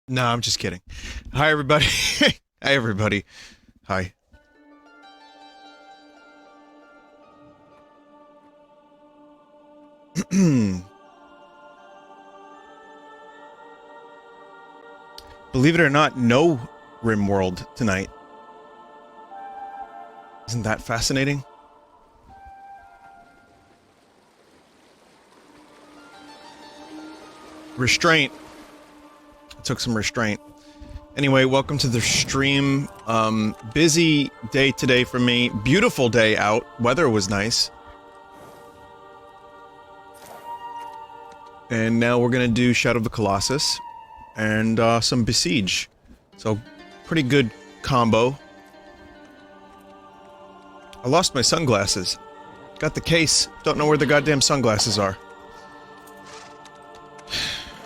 No, I'm just kidding. Hi, everybody. Hi, everybody. Hi. Believe it or not, no RIM World tonight. Isn't that fascinating? Restraint. It took some restraint. Anyway, welcome to the stream. Busy day today for me. Beautiful day out. Weather was nice. And now we're gonna do Shadow of the Colossus. And some Besiege. So, pretty good combo. I lost my sunglasses. Got the case. Don't know where the goddamn sunglasses are.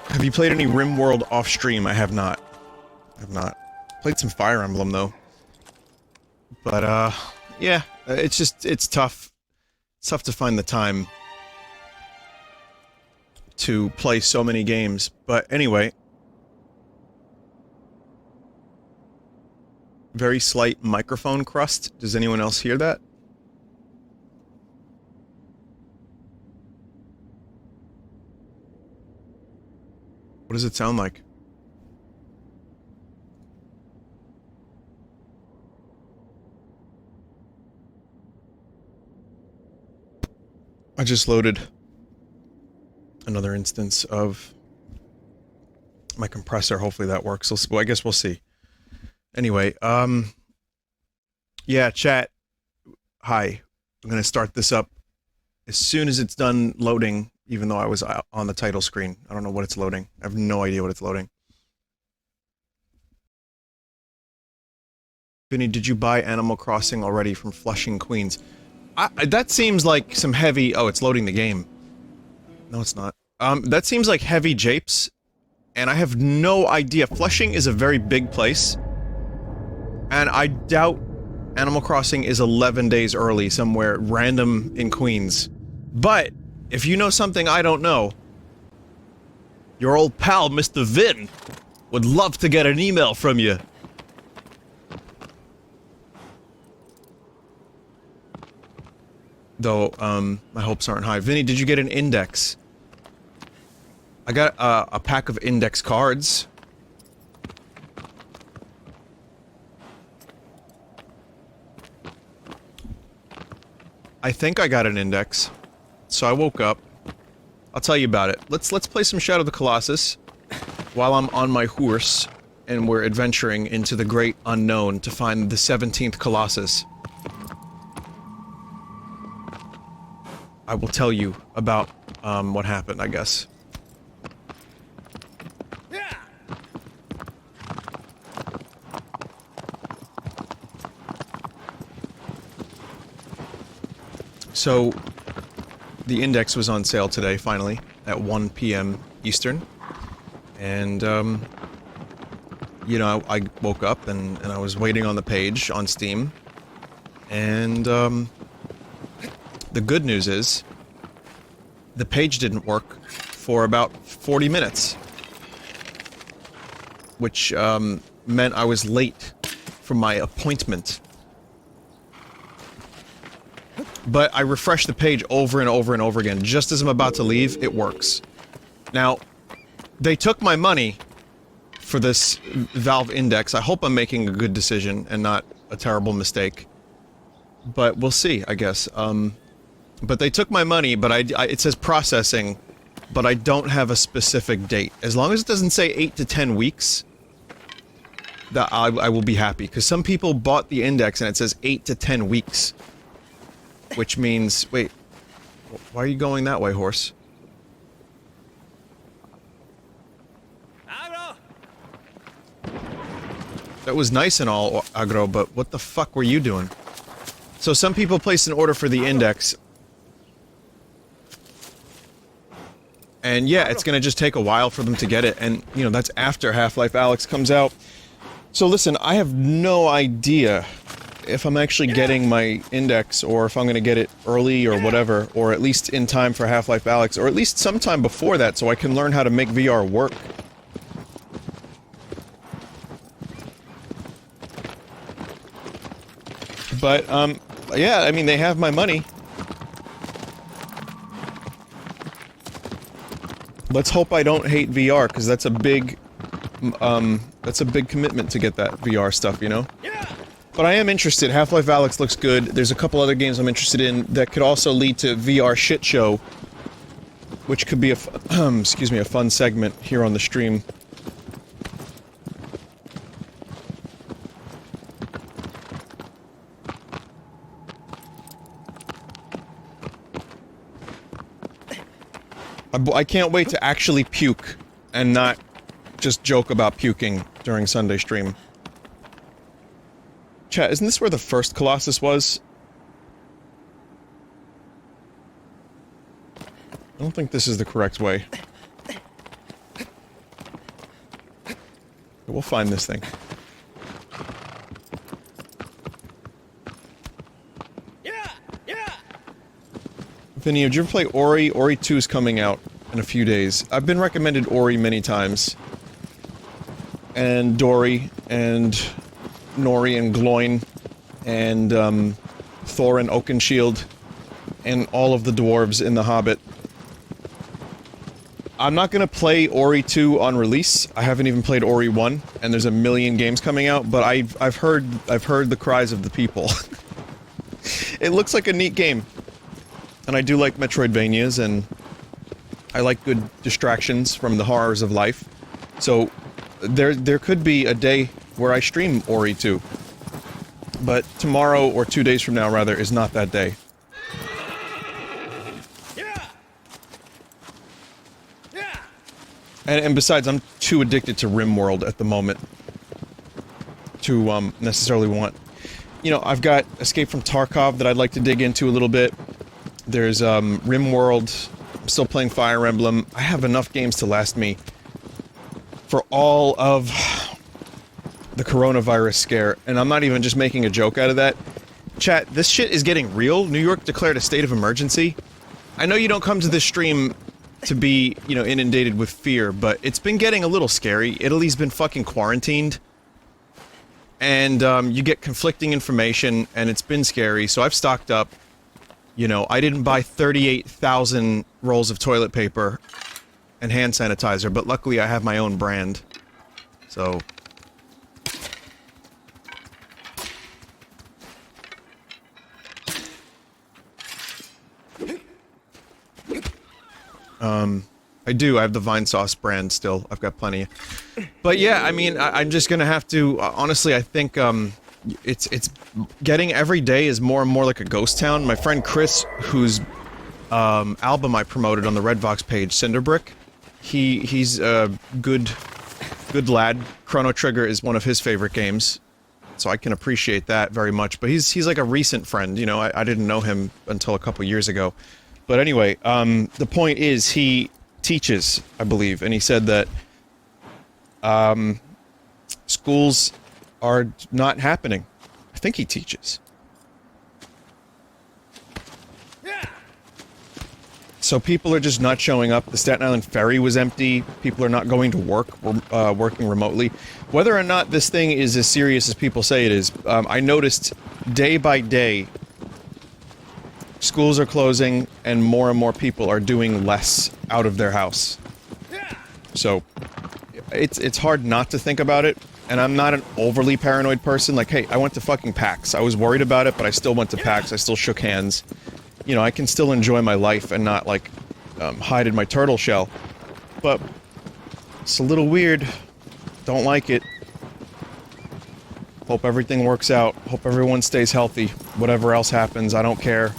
Have you played any RIM World off stream? I have not. I have not. Played some Fire Emblem though. But yeah, it's just, it's tough. It's tough to find the time to play so many games. But anyway. Very slight microphone crust. Does anyone else hear that? What does it sound like? I just loaded another instance of my compressor. Hopefully that works. Well, I guess we'll see. Anyway, yeah, chat. Hi. I'm gonna start this up as soon as it's done loading, even though I was on the title screen. I don't know what it's loading. I have no idea what it's loading. Vinny, did you buy Animal Crossing already from Flushing, Queens? That seems like some heavy... Oh, it's loading the game. No, it's not. That seems like heavy japes, and I have no idea. Flushing is a very big place. And I doubt Animal Crossing is 11 days early somewhere random in Queens. But, if you know something I don't know, your old pal, Mr. Vin, would love to get an email from you. Though, my hopes aren't high. Vinny, did you get an index? I got a pack of index cards. I think I got an index. So I woke up. I'll tell you about it. Let's play some Shadow of the Colossus while I'm on my horse and we're adventuring into the great unknown to find the 17th Colossus. I will tell you about what happened, I guess. So, the index was on sale today, finally, at 1 PM Eastern. And, you know, I woke up and I was waiting on the page on Steam. And, the good news is, the page didn't work for about 40 minutes. Which, meant I was late for my appointment. But I refreshed the page over and over and over again. Just as I'm about to leave, it works. Now, they took my money for this Valve Index. I hope I'm making a good decision and not a terrible mistake. But we'll see, I guess. But they took my money, but it says processing, but I don't have a specific date. As long as it doesn't say 8 to 10 weeks, that I will be happy. Because some people bought the Index and it says 8 to 10 weeks. Which means... Wait. Why are you going that way, horse? Agro! That was nice and all, Agro, but what the fuck were you doing? So some people placed an order for the Index. And yeah, it's gonna just take a while for them to get it, and, you know, that's after Half-Life Alyx comes out. So listen, I have no idea if I'm actually getting my index, or if I'm gonna get it early or whatever, or at least in time for Half-Life Alyx, or at least sometime before that so I can learn how to make VR work. But, yeah, I mean, they have my money. Let's hope I don't hate VR, because that's a big commitment to get that VR stuff, you know? But I am interested. Half-Life Alyx looks good. There's a couple other games I'm interested in that could also lead to VR shit show, which could be a excuse me, a fun segment here on the stream. I can't wait to actually puke and not just joke about puking during Sunday stream. Chat, isn't this where the first Colossus was? I don't think this is the correct way. We'll find this thing. Vinny, did you ever play Ori? Ori 2 is coming out in a few days. I've been recommended Ori many times. And Dory, and Nori, and Gloin, and, Thorin Oakenshield, and all of the dwarves in The Hobbit. I'm not gonna play Ori 2 on release. I haven't even played Ori 1, and there's a million games coming out, but I've heard the cries of the people. It looks like a neat game. And I do like Metroidvanias, and I like good distractions from the horrors of life. So, there could be a day where I stream Ori 2. But tomorrow, or 2 days from now rather, is not that day. And besides, I'm too addicted to RimWorld at the moment to, necessarily want... You know, I've got Escape from Tarkov that I'd like to dig into a little bit. There's, RimWorld. I'm still playing Fire Emblem. I have enough games to last me for all of the coronavirus scare, and I'm not even just making a joke out of that. Chat, this shit is getting real. New York declared a state of emergency. I know you don't come to this stream to be, you know, inundated with fear, but it's been getting a little scary. Italy's been fucking quarantined. And, you get conflicting information, and it's been scary, so I've stocked up. You know, I didn't buy 38,000 rolls of toilet paper and hand sanitizer, but luckily I have my own brand. So... I do. I have the Vinesauce brand still. I've got plenty. But yeah, I mean, I'm just gonna have to... honestly, I think, it's getting every day is more and more like a ghost town. My friend Chris, whose album I promoted on the Redvox page, Cinderbrick, he's a good lad. Chrono Trigger is one of his favorite games, so I can appreciate that very much. But he's like a recent friend, you know. I didn't know him until a couple years ago. But anyway, the point is he teaches, I believe, and he said that schools are not happening. I think he teaches. So people are just not showing up. The Staten Island ferry was empty. People are not going to work. We're working remotely. Whether or not this thing is as serious as people say it is, I noticed day by day schools are closing and more people are doing less out of their house. So it's hard not to think about it. And I'm not an overly paranoid person. Like, hey, I went to fucking PAX. I was worried about it, but I still went to PAX. I still shook hands. You know, I can still enjoy my life and not, like, hide in my turtle shell. But it's a little weird. Don't like it. Hope everything works out. Hope everyone stays healthy. Whatever else happens, I don't care.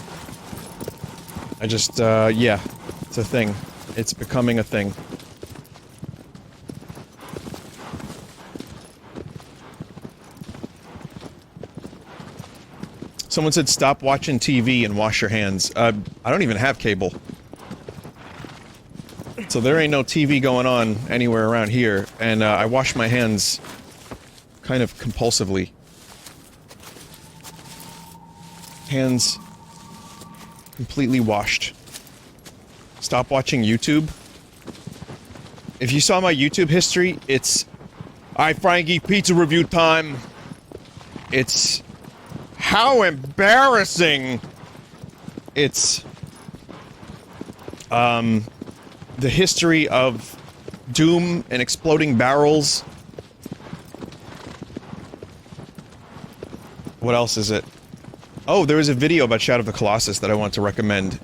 I just, yeah. It's a thing. It's becoming a thing. Someone said stop watching TV and wash your hands. I don't even have cable. So there ain't no TV going on anywhere around here, and I wash my hands kind of compulsively. Hands completely washed. Stop watching YouTube. If you saw my YouTube history, it's... Alright, Frankie, pizza review time. It's... How embarrassing! It's... The history of doom and exploding barrels. What else is it? Oh, there was a video about Shadow of the Colossus that I want to recommend.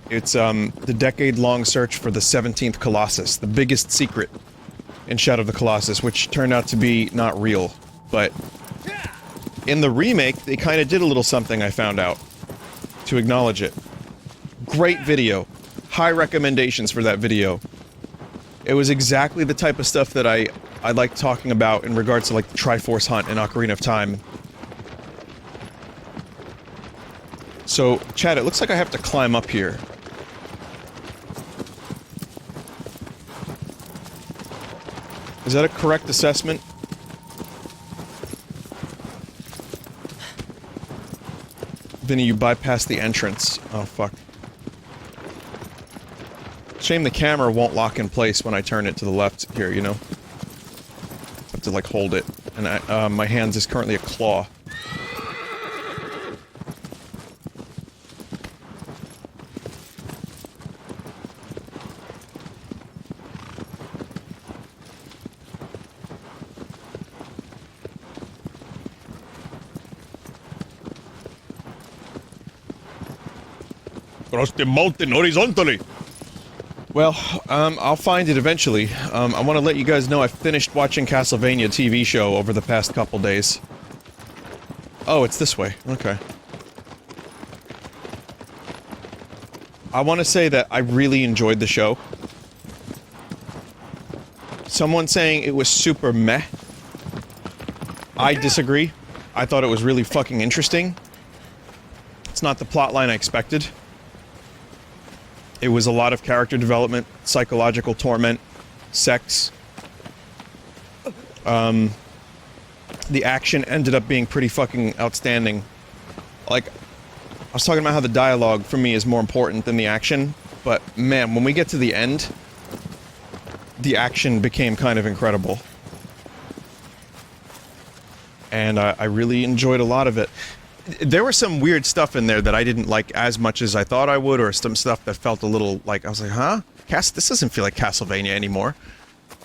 It's, the decade-long search for the 17th Colossus, the biggest secret in Shadow of the Colossus, which turned out to be not real. But in the remake, they kinda did a little something, I found out, to acknowledge it. Great video. High recommendations for that video. It was exactly the type of stuff that I like talking about in regards to, like, the Triforce hunt in Ocarina of Time. So, Chad, it looks like I have to climb up here. Is that a correct assessment? Vinny, you bypassed the entrance. Oh, fuck. Shame the camera won't lock in place when I turn it to the left here, you know? I have to, like, hold it. And my hands is currently a claw. Cross the mountain horizontally. Well, I'll find it eventually. I want to let you guys know I finished watching Castlevania TV show over the past couple days. Oh, it's this way. Okay. I want to say that I really enjoyed the show. Someone saying it was super meh. I disagree. I thought it was really fucking interesting. It's not the plotline I expected. It was a lot of character development, psychological torment, sex. The action ended up being pretty fucking outstanding. Like, I was talking about how the dialogue for me is more important than the action, but man, when we get to the end, the action became kind of incredible. And I really enjoyed a lot of it. There was some weird stuff in there that I didn't like as much as I thought I would, or some stuff that felt a little like, I was like, huh? This doesn't feel like Castlevania anymore.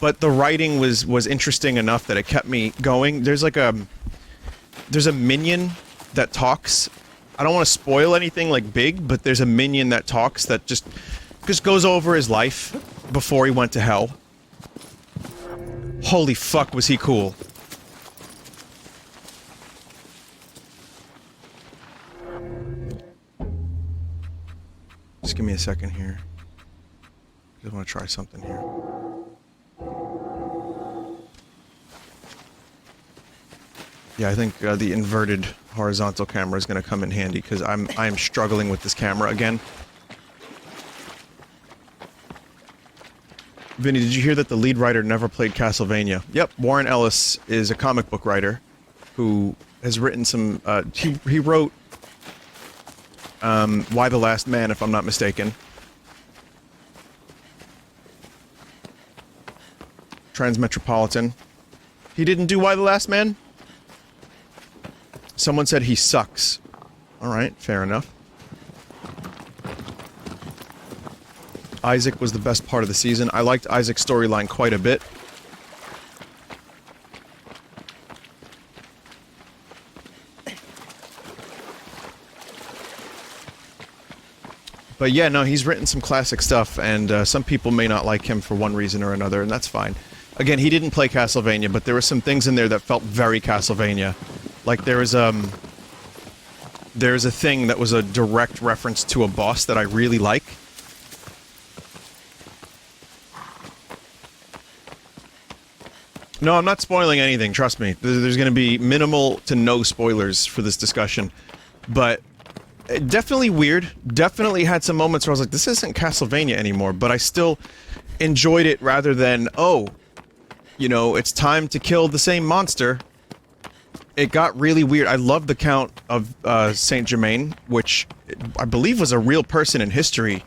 But the writing was interesting enough that it kept me going. There's like there's a minion that talks. I don't want to spoil anything like big, but there's a minion that talks that just goes over his life before he went to hell. Holy fuck, was he cool. Just give me a second here. I just want to try something here. Yeah, I think the inverted horizontal camera is going to come in handy because I am struggling with this camera again. Vinny, did you hear that the lead writer never played Castlevania? Yep, Warren Ellis is a comic book writer who has written some. He wrote. Y the Last Man, if I'm not mistaken. Transmetropolitan. He didn't do Y the Last Man? Someone said he sucks. Alright, fair enough. Isaac was the best part of the season. I liked Isaac's storyline quite a bit. But yeah, no, he's written some classic stuff, and some people may not like him for one reason or another, and that's fine. Again, he didn't play Castlevania, but there were some things in there that felt very Castlevania. Like there's a thing that was a direct reference to a boss that I really like. No, I'm not spoiling anything, trust me. There's gonna be minimal to no spoilers for this discussion. But definitely weird. Definitely had some moments where I was like, this isn't Castlevania anymore, but I still enjoyed it rather than, oh, you know, it's time to kill the same monster. it got really weird. I love the Count of Saint Germain, which I believe was a real person in history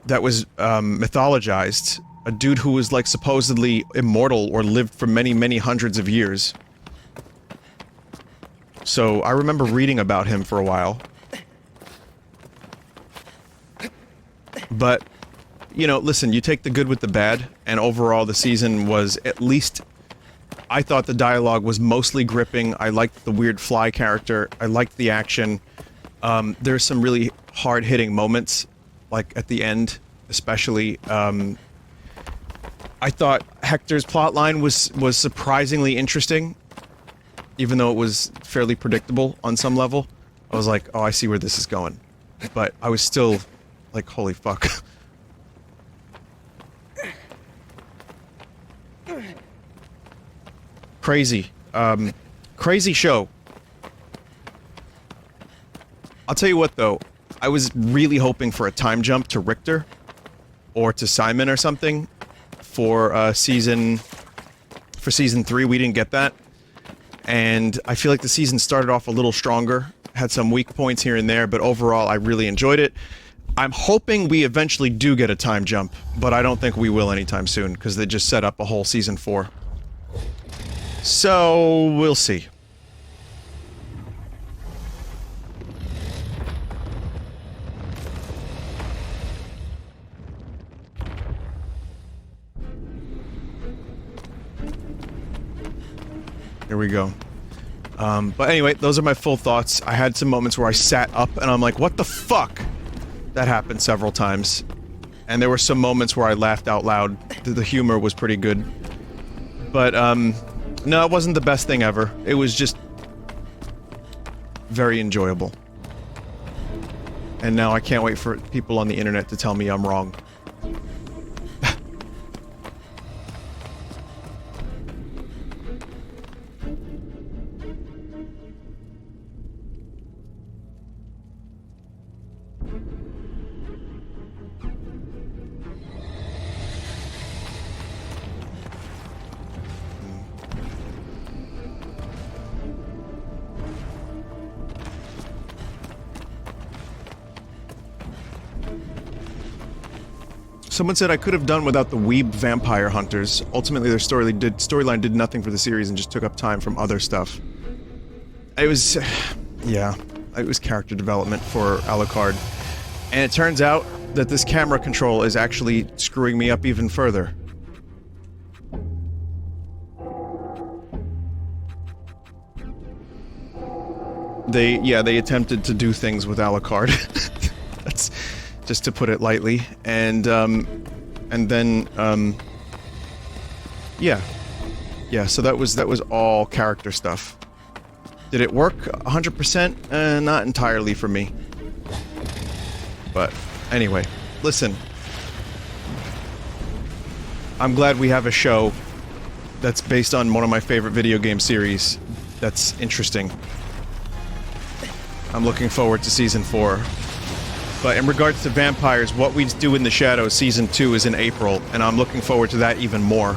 that was mythologized. A dude who was like supposedly immortal or lived for many, many hundreds of years. So I remember reading about him for a while. But, you know, listen, you take the good with the bad, and overall the season was at least... I thought the dialogue was mostly gripping. I liked the weird fly character. I liked the action. There's some really hard-hitting moments, like at the end, especially. I thought Hector's plotline was surprisingly interesting, even though it was fairly predictable on some level. I was like, oh, I see where this is going. But I was still like, holy fuck. Crazy. Crazy show. I'll tell you what, though. I was really hoping for a time jump to Richter or to Simon or something for season 3. We didn't get that. And I feel like the season started off a little stronger, had some weak points here and there, but overall I really enjoyed it. I'm hoping we eventually do get a time jump, but I don't think we will anytime soon, because they just set up a whole season 4. So, we'll see. Here we go. But anyway, those are my full thoughts. I had some moments where I sat up and I'm like, what the fuck? That happened several times. And there were some moments where I laughed out loud. The humor was pretty good. But, no, it wasn't the best thing ever. It was just very enjoyable. And now I can't wait for people on the internet to tell me I'm wrong. Someone said I could have done without the weeb vampire hunters. Ultimately, their storyline did nothing for the series and just took up time from other stuff. It was... yeah. It was character development for Alucard. And it turns out that this camera control is actually screwing me up even further. They attempted to do things with Alucard. That's... just to put it lightly, and then, yeah. Yeah, so that was all character stuff. Did it work 100%? Not entirely for me. But, anyway, listen. I'm glad we have a show that's based on one of my favorite video game series that's interesting. I'm looking forward to Season 4. But in regards to vampires, What We Do in the Shadows Season 2 is in April, and I'm looking forward to that even more.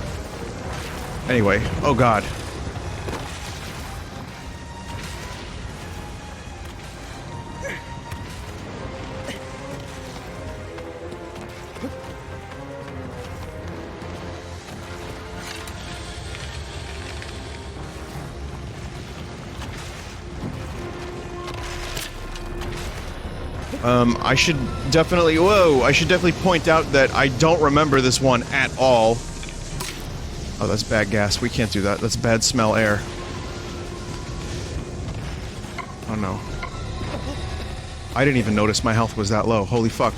Anyway, oh god. I should definitely... Whoa! I should definitely point out that I don't remember this one at all. Oh, that's bad gas. We can't do that. That's bad smell air. Oh no. I didn't even notice my health was that low. Holy fuck.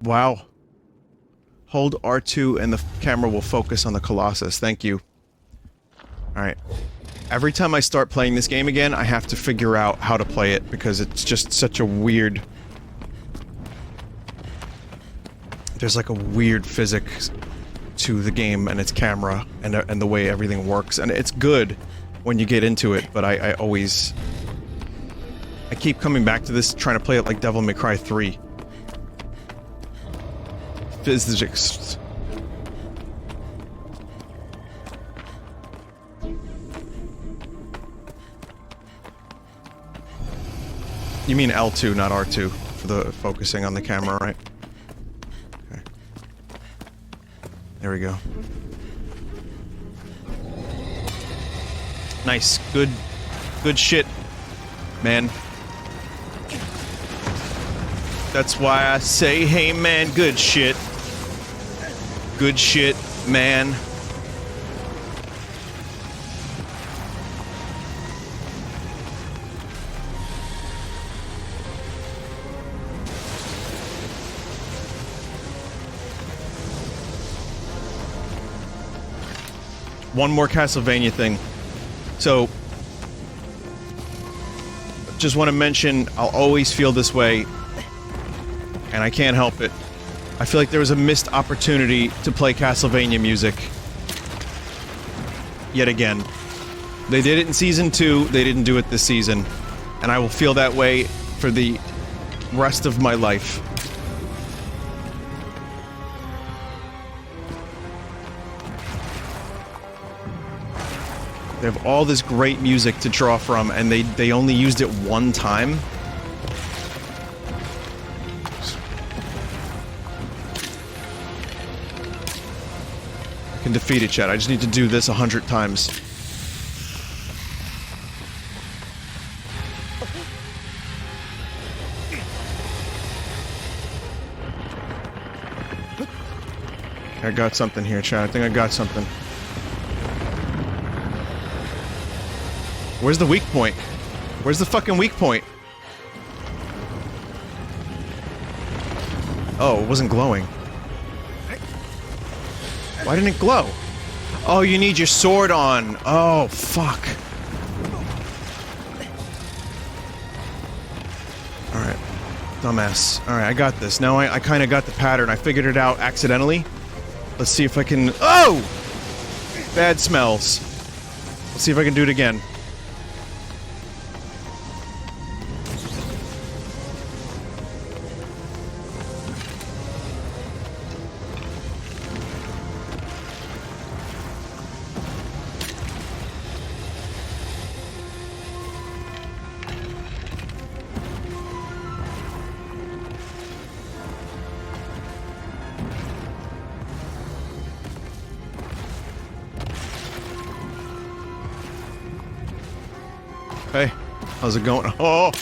Wow. Hold R2 and the camera will focus on the Colossus. Thank you. Alright. Every time I start playing this game again, I have to figure out how to play it, because it's just such a weird... There's like a weird physics to the game and its camera, and the way everything works, and it's good when you get into it, but I always... I keep coming back to this, trying to play it like Devil May Cry 3. physics. You mean L2, not R2, for the focusing on the camera, right? Okay. There we go. Nice. Good shit, man. That's why I say, hey man, good shit. Good shit, man. One more Castlevania thing. So, just want to mention, I'll always feel this way, and I can't help it. I feel like there was a missed opportunity to play Castlevania music. Yet again. They did it in Season 2, they didn't do it this season. And I will feel that way for the rest of my life. They have all this great music to draw from, and they only used it one time. I can defeat it, chat. I just need to do this 100 times. I got something here, chat. I think I got something. Where's the weak point? Where's the fucking weak point? Oh, it wasn't glowing. Why didn't it glow? Oh, you need your sword on. Oh, fuck. Alright. Dumbass. Alright, I got this. Now I kinda got the pattern. I figured it out accidentally. Let's see if I can... Oh! Bad smells. Let's see if I can do it again. Hey, how's it going? Oh!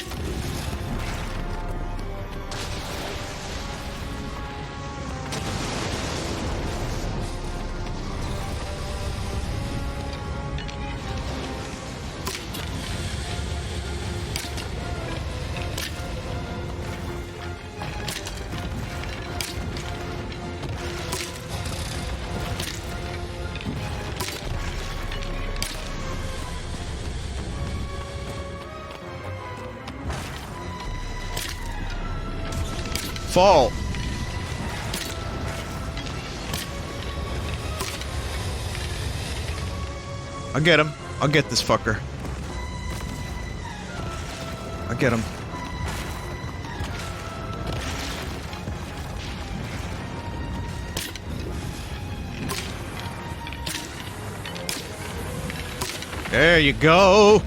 Fall. I'll get him. I'll get this fucker. I'll get him. There you go.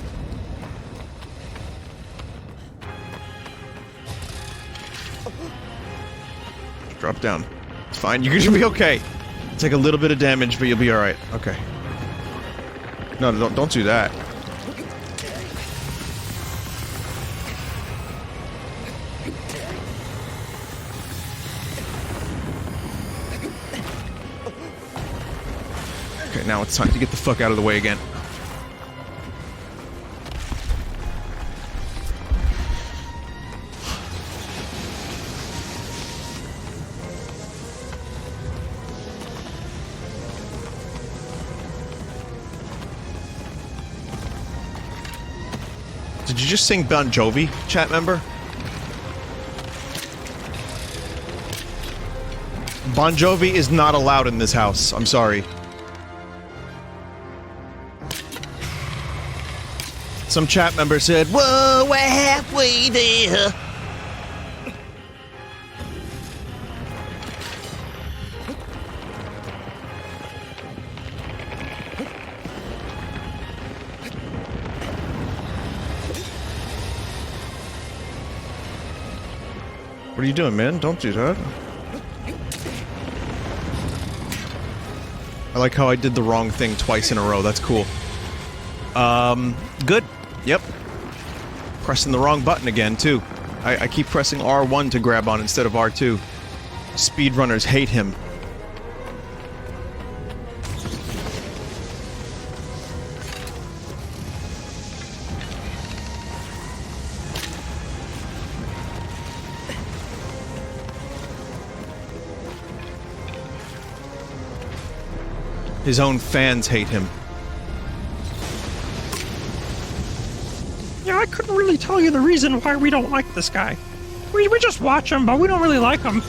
Drop down. It's fine. You're gonna be okay. Take a little bit of damage, but you'll be alright. Okay. No, don't do that. Okay, now it's time to get the fuck out of the way again. Did you just sing Bon Jovi, chat member? Bon Jovi is not allowed in this house. I'm sorry. Some chat member said, "Whoa, we're halfway there." What are you doing, man? Don't do that. I like how I did the wrong thing twice in a row. That's cool. Good. Yep. Pressing the wrong button again, too. I keep pressing R1 to grab on instead of R2. Speedrunners hate him. His own fans hate him. Yeah, I couldn't really tell you the reason why we don't like this guy. We just watch him, but we don't really like him.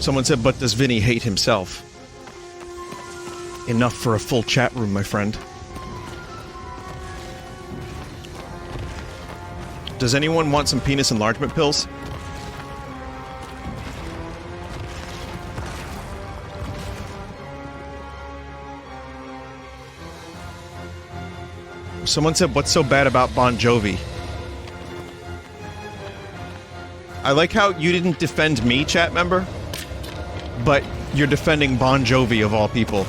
Someone said, but does Vinny hate himself? Enough for a full chat room, my friend. Does anyone want some penis enlargement pills? Someone said, what's so bad about Bon Jovi? I like how you didn't defend me, chat member, but you're defending Bon Jovi of all people.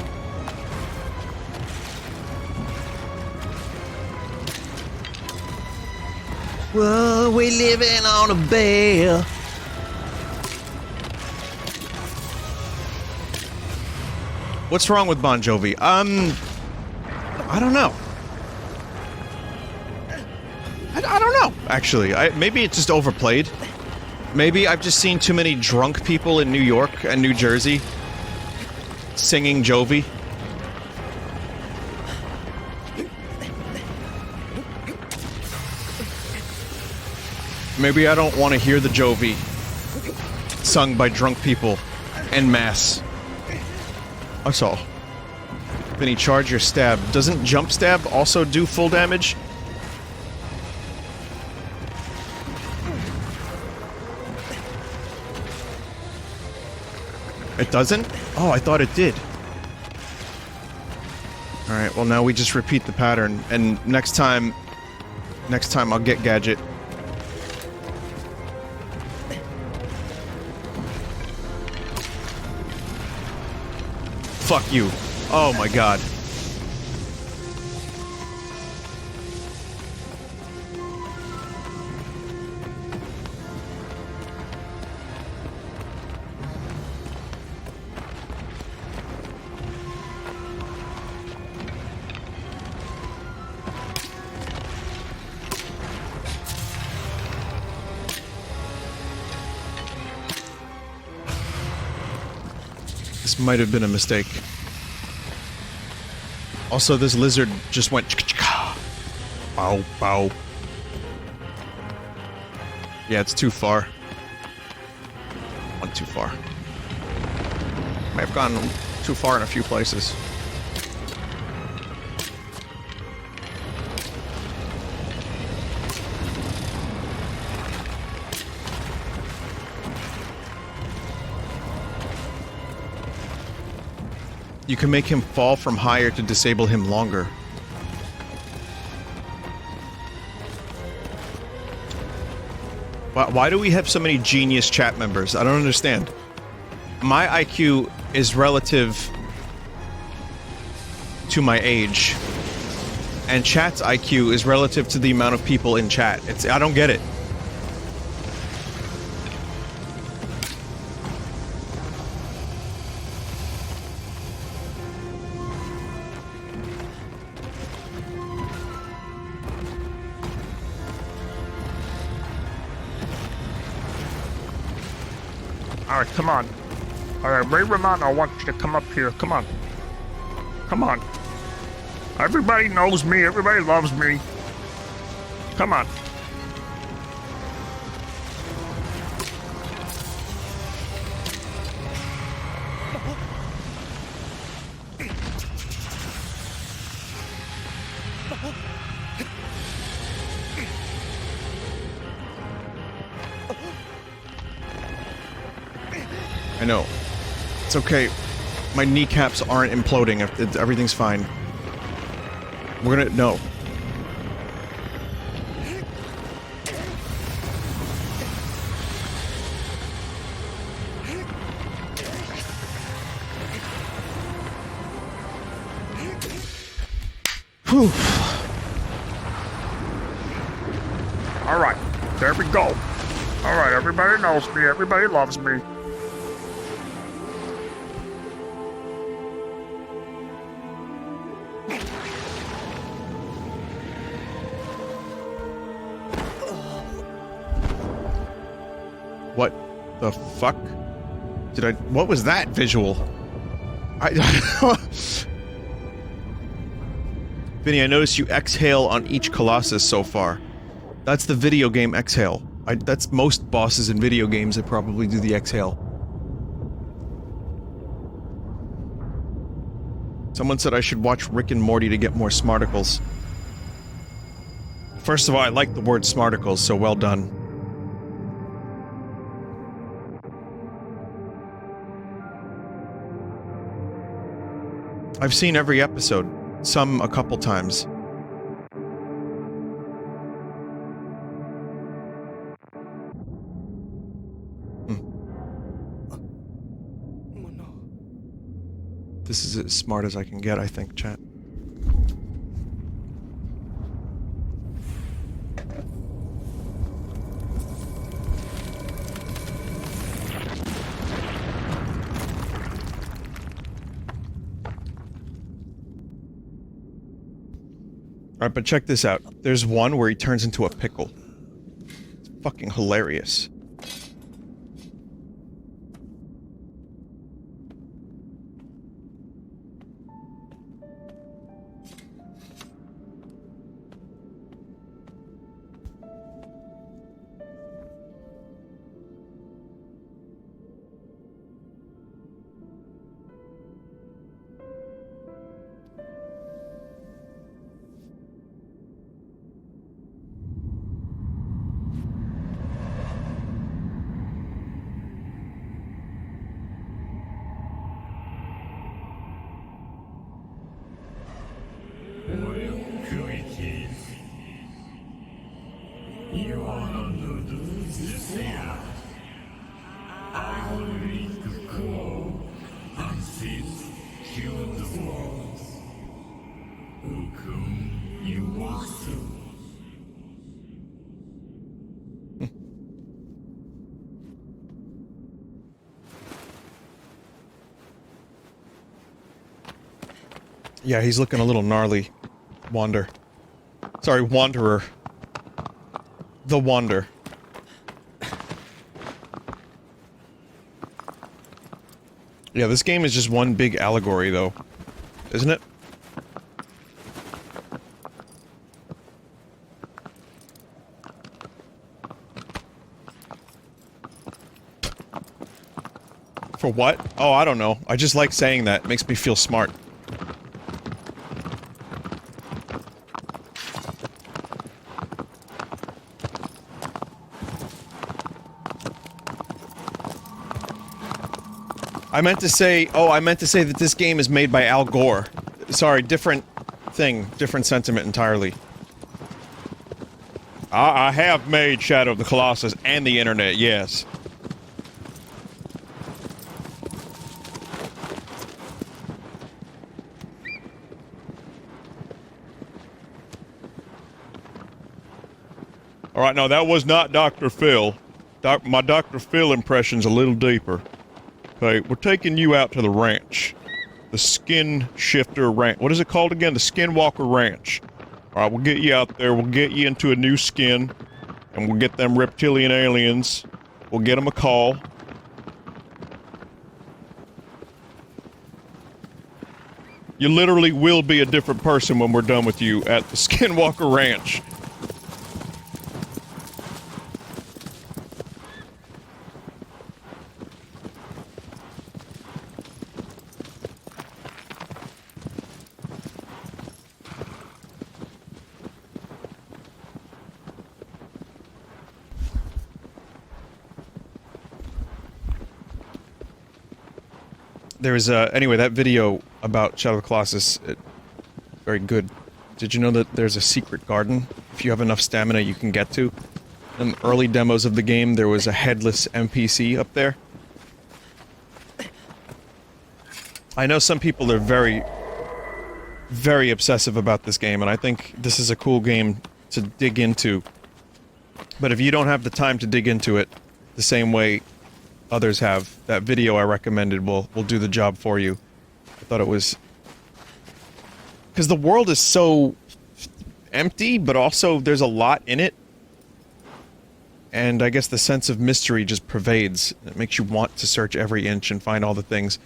Whoa, we living on a bear. What's wrong with Bon Jovi? I don't know. I don't know, actually. Maybe it's just overplayed. Maybe I've just seen too many drunk people in New York and New Jersey singing Jovi. Maybe I don't want to hear the Jovi sung by drunk people en masse. That's all. Vinny, charge your stab. Doesn't jump stab also do full damage? It doesn't? Oh, I thought it did. Alright, well now we just repeat the pattern, and next time I'll get Gadget. Fuck you. Oh my god. This might have been a mistake. Also, this lizard just went bow, bow. Yeah, it's too far. Went too far. May have gone too far in a few places. You can make him fall from higher to disable him longer. Why do we have so many genius chat members? I don't understand. My IQ is relative to my age, and chat's IQ is relative to the amount of people in chat. I don't get it. Alright, come on. Alright, Ray Romano, I want you to come up here. Come on. Come on. Everybody knows me. Everybody loves me. Come on. I know. It's okay. My kneecaps aren't imploding. Everything's fine. We're gonna... No. Whew. Alright, there we go. Alright, everybody knows me, everybody loves me. What the fuck? What was that visual? Vinny, I noticed you exhale on each Colossus so far. That's the video game exhale. That's most bosses in video games that probably do the exhale. Someone said I should watch Rick and Morty to get more smarticles. First of all, I like the word smarticles, so well done. I've seen every episode, some a couple times. This is as smart as I can get, I think, chat. Alright, but check this out. There's one where he turns into a pickle. It's fucking hilarious. Yeah, he's looking a little gnarly. Sorry, Wanderer. The Wander. Yeah, this game is just one big allegory, though. Isn't it? For what? Oh, I don't know. I just like saying that. It makes me feel smart. I meant to say that this game is made by Al Gore. Sorry, different thing, different sentiment entirely. I have made Shadow of the Colossus and the internet, yes. Alright, no, that was not Dr. Phil. My Dr. Phil impression's a little deeper. Okay, we're taking you out to the ranch. The Skin Shifter Ranch. What is it called again? The Skinwalker Ranch. Alright, we'll get you out there, we'll get you into a new skin, and we'll get them reptilian aliens. We'll get them a call. You literally will be a different person when we're done with you at the Skinwalker Ranch. There's anyway, that video about Shadow of the Colossus, very good. Did you know that there's a secret garden? If you have enough stamina, you can get to. In early demos of the game, there was a headless NPC up there. I know some people are very... very obsessive about this game, and I think this is a cool game to dig into. But if you don't have the time to dig into it the same way others have, that video I recommended will do the job for you. I thought it was... because the world is so empty, but also there's a lot in it. And I guess the sense of mystery just pervades. It makes you want to search every inch and find all the things.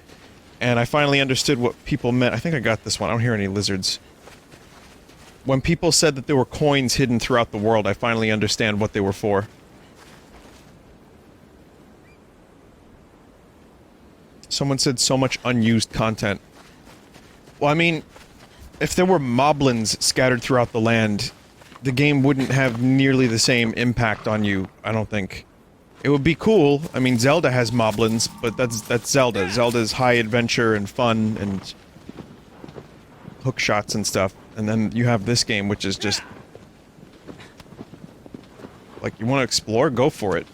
And I finally understood what people meant. I think I got this one. I don't hear any lizards. When people said that there were coins hidden throughout the world, I finally understand what they were for. Someone said so much unused content. Well, I mean, if there were moblins scattered throughout the land, the game wouldn't have nearly the same impact on you, I don't think. It would be cool. I mean, Zelda has moblins, but that's Zelda. Zelda's high adventure and fun and hook shots and stuff. And then you have this game, which is just... like, you want to explore? Go for it.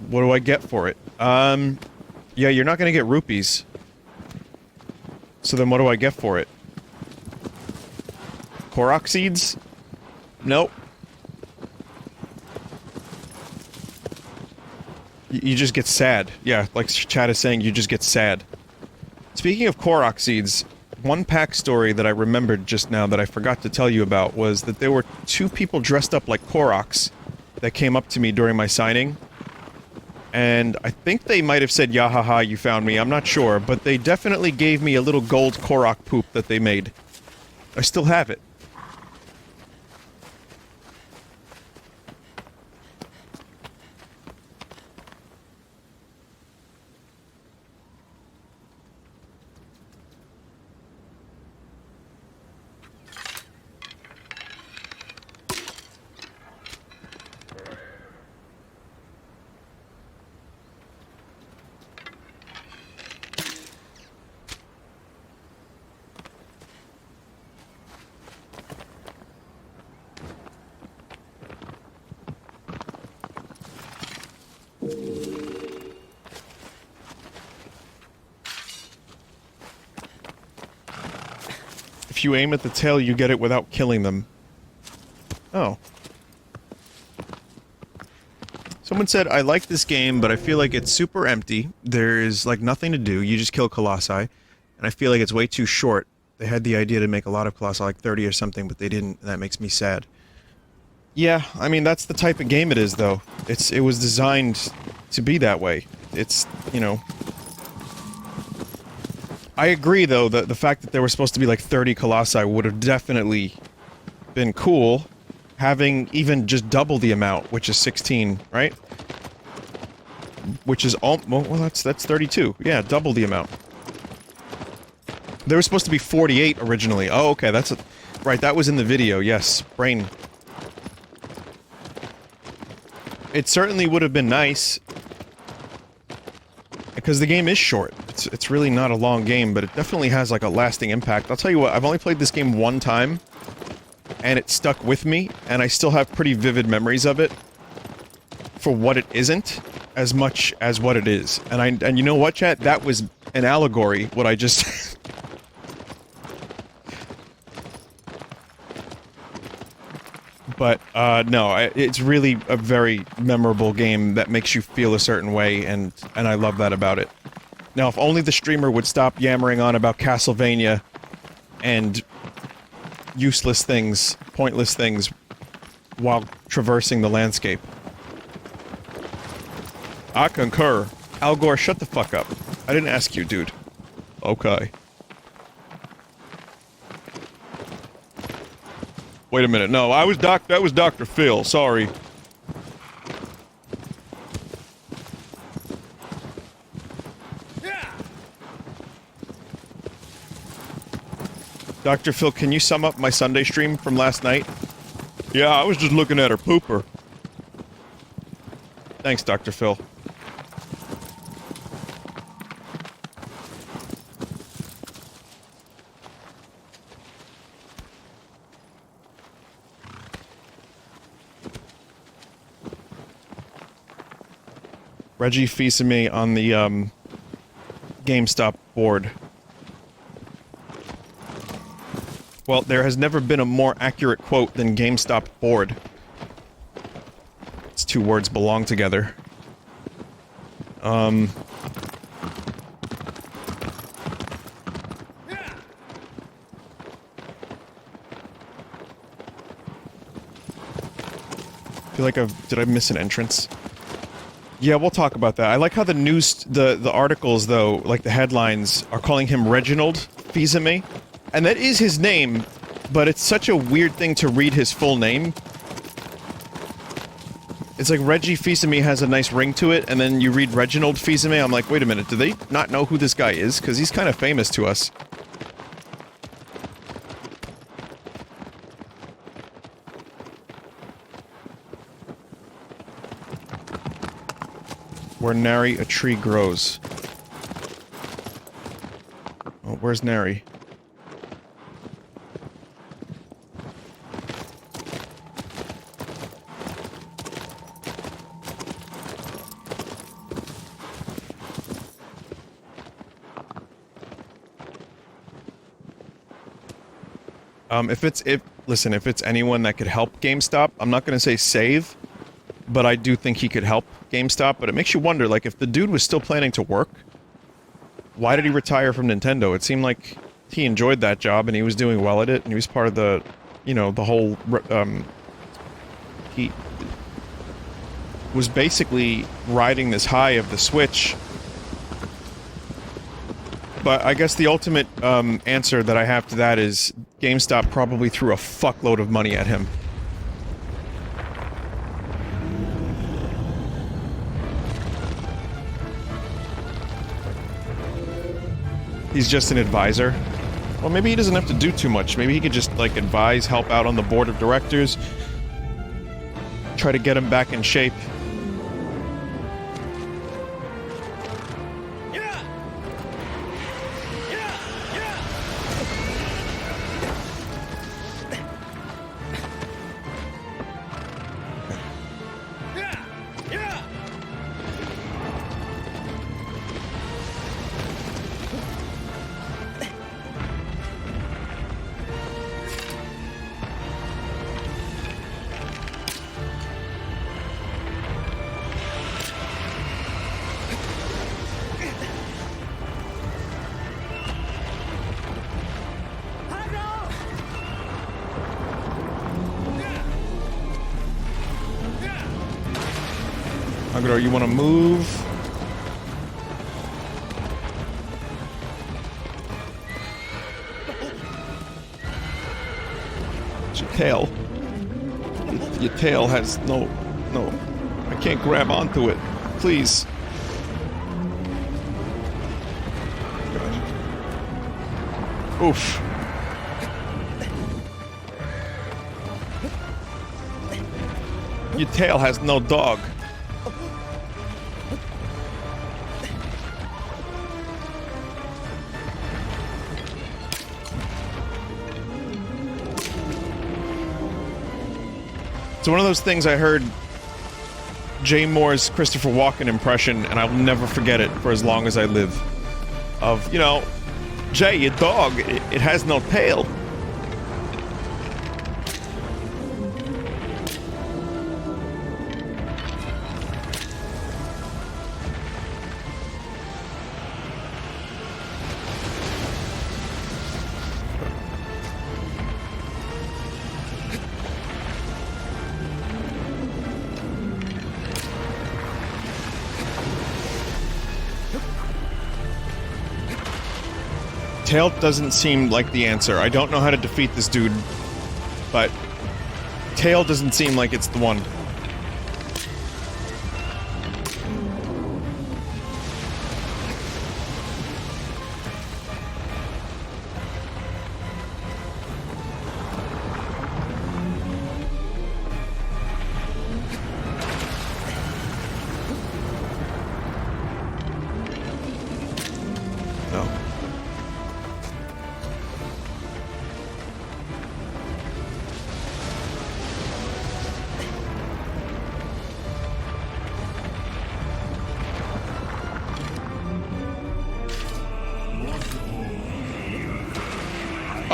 What do I get for it? Yeah, you're not gonna get rupees. So then what do I get for it? Korok seeds? Nope. You just get sad. Yeah, like chat is saying, you just get sad. Speaking of Korok seeds, one pack story that I remembered just now that I forgot to tell you about was that there were two people dressed up like Koroks that came up to me during my signing. And I think they might have said, "Yahaha, you found me." I'm not sure, but they definitely gave me a little gold Korok poop that they made. I still have it. If you aim at the tail, you get it without killing them. Oh. Someone said, "I like this game, but I feel like it's super empty. There's, like, nothing to do. You just kill Colossi. And I feel like it's way too short. They had the idea to make a lot of Colossi, like 30 or something, but they didn't, and that makes me sad." Yeah, I mean, that's the type of game it is, though. It was designed to be that way. It's, you know... I agree, though, that the fact that there were supposed to be like 30 Colossi would have definitely been cool. Having even just double the amount, which is 16, right? Which is all... well, that's 32. Yeah, double the amount. There was supposed to be 48 originally. Oh, okay, that's... right, that was in the video, yes. Brain. It certainly would have been nice. Because the game is short. It's really not a long game, but it definitely has, like, a lasting impact. I'll tell you what, I've only played this game one time, and it stuck with me, and I still have pretty vivid memories of it for what it isn't, as much as what it is. And you know what, chat? That was an allegory, what I just... But, no, it's really a very memorable game that makes you feel a certain way, and I love that about it. Now, if only the streamer would stop yammering on about Castlevania and useless things, pointless things, while traversing the landscape. I concur. Al Gore, shut the fuck up. I didn't ask you, dude. Okay. Wait a minute, no, that was Dr. Phil, sorry. Dr. Phil, can you sum up my Sunday stream from last night? Yeah, I was just looking at her pooper. Thanks, Dr. Phil. Reggie Fils-Aimé on the, GameStop board. Well, there has never been a more accurate quote than GameStop bored. It's two words belong together. I feel like did I miss an entrance? Yeah, we'll talk about that. I like how the news, the articles though, like the headlines, are calling him Reginald Fils-Aimé. And that is his name, but it's such a weird thing to read his full name. It's like Reggie Fils-Aimé has a nice ring to it, and then you read Reginald Fils-Aimé, I'm like, wait a minute, do they not know who this guy is? Because he's kind of famous to us. Where nary a tree grows. Oh, where's nary? Listen, if it's anyone that could help GameStop, I'm not gonna say save, but I do think he could help GameStop, but it makes you wonder, like, if the dude was still planning to work, why did he retire from Nintendo? It seemed like he enjoyed that job, and he was doing well at it, and he was part of the, you know, the whole, he was basically riding this high of the Switch. But I guess the ultimate, answer that I have to that is GameStop probably threw a fuckload of money at him. He's just an advisor. Well, maybe he doesn't have to do too much. Maybe he could just, like, advise, help out on the board of directors, try to get him back in shape. Agro, you want to move? It's your tail. Your tail has no... I can't grab onto it. Please. Oof. Your tail has no dog. It's one of those things I heard Jay Moore's Christopher Walken impression, and I'll never forget it for as long as I live. Of, you know, Jay, your dog, it has no tail. Tail doesn't seem like the answer. I don't know how to defeat this dude, but tail doesn't seem like it's the one. No.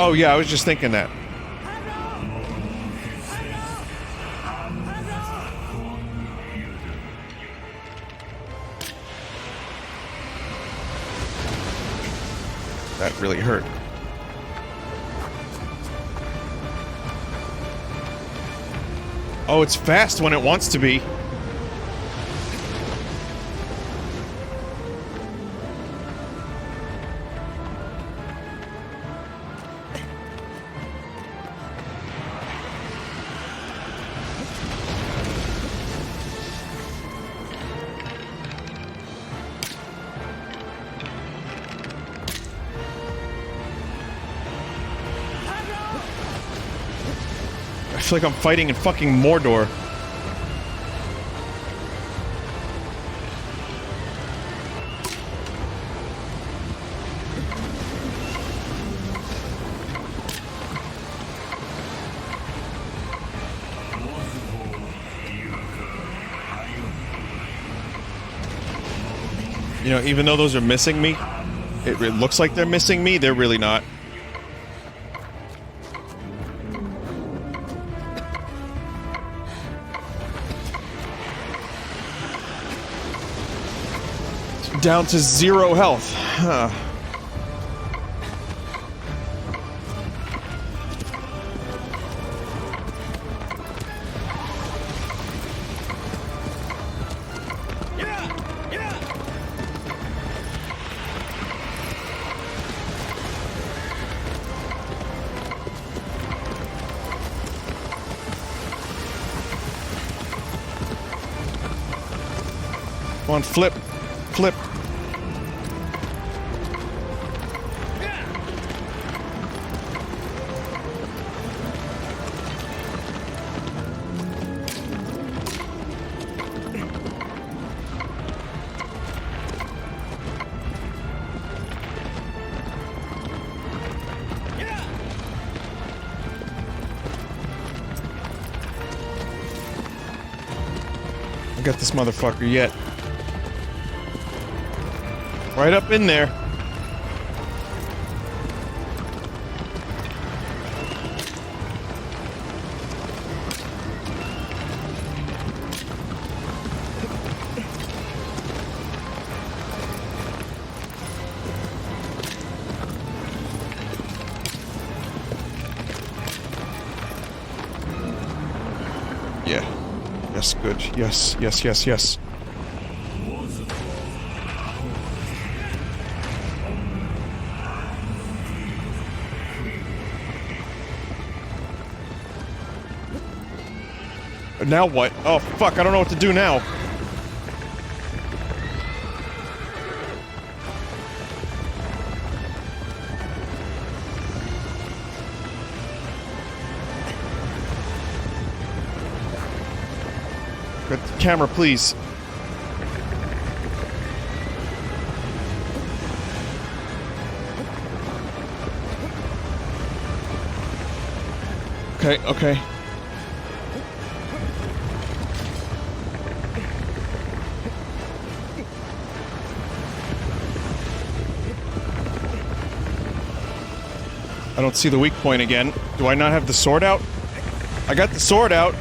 Oh yeah, I was just thinking that. That really hurt. Oh, it's fast when it wants to be. I feel like I'm fighting in fucking Mordor. You know, even though those are missing me, it looks like they're missing me, they're really not. Down to 0 health. Huh. Come on, flip. Flip. I got this motherfucker yet. Right up in there. Yeah. Yes, good. Yes, yes, yes, yes. Now what? Oh, fuck, I don't know what to do now. Get the camera, please. Okay, okay. I don't see the weak point again. Do I not have the sword out? I got the sword out.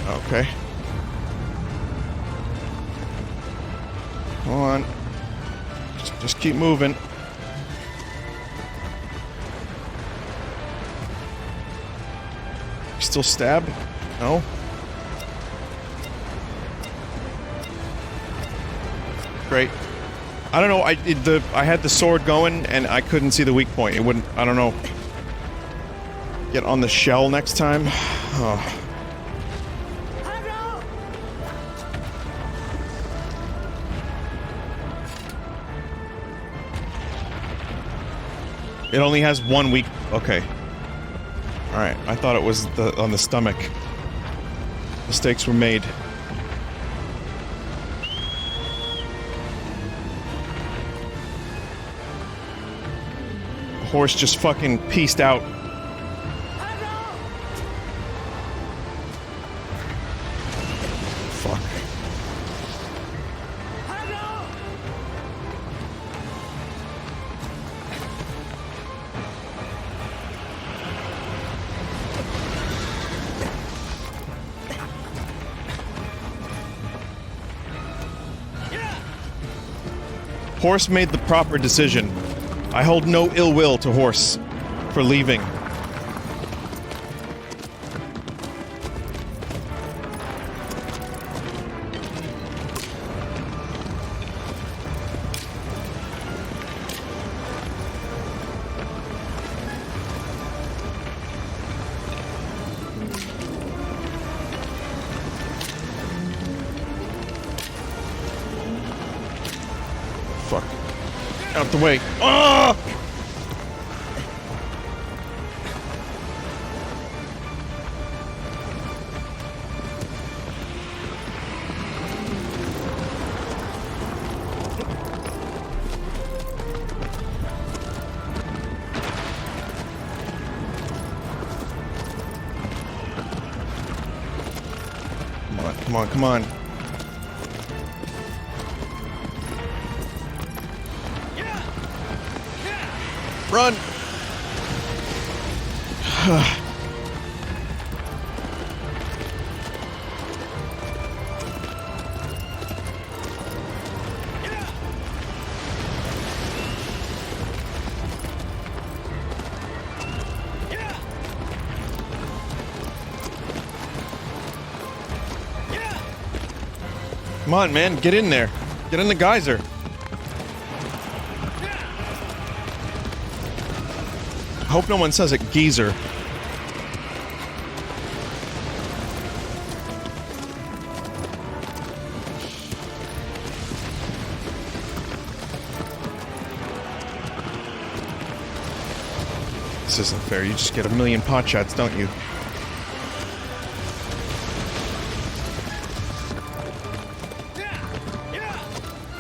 Okay. Come on. Just keep moving. Still stab? No? Great. I don't know, I had the sword going and I couldn't see the weak point. It wouldn't, I don't know. Get on the shell next time? Oh. It only has one weak, okay. Alright, I thought it was on the stomach. Mistakes were made. horse just fucking pieced out. Fuck. Horse made the proper decision. I hold no ill will to Horse for leaving. Fuck. Out the way. Ah! Come on, come on, come on. Run! Come on, man, get in there. Get in the geyser. I hope no one says it geezer. This isn't fair. You just get a million pot shots, don't you?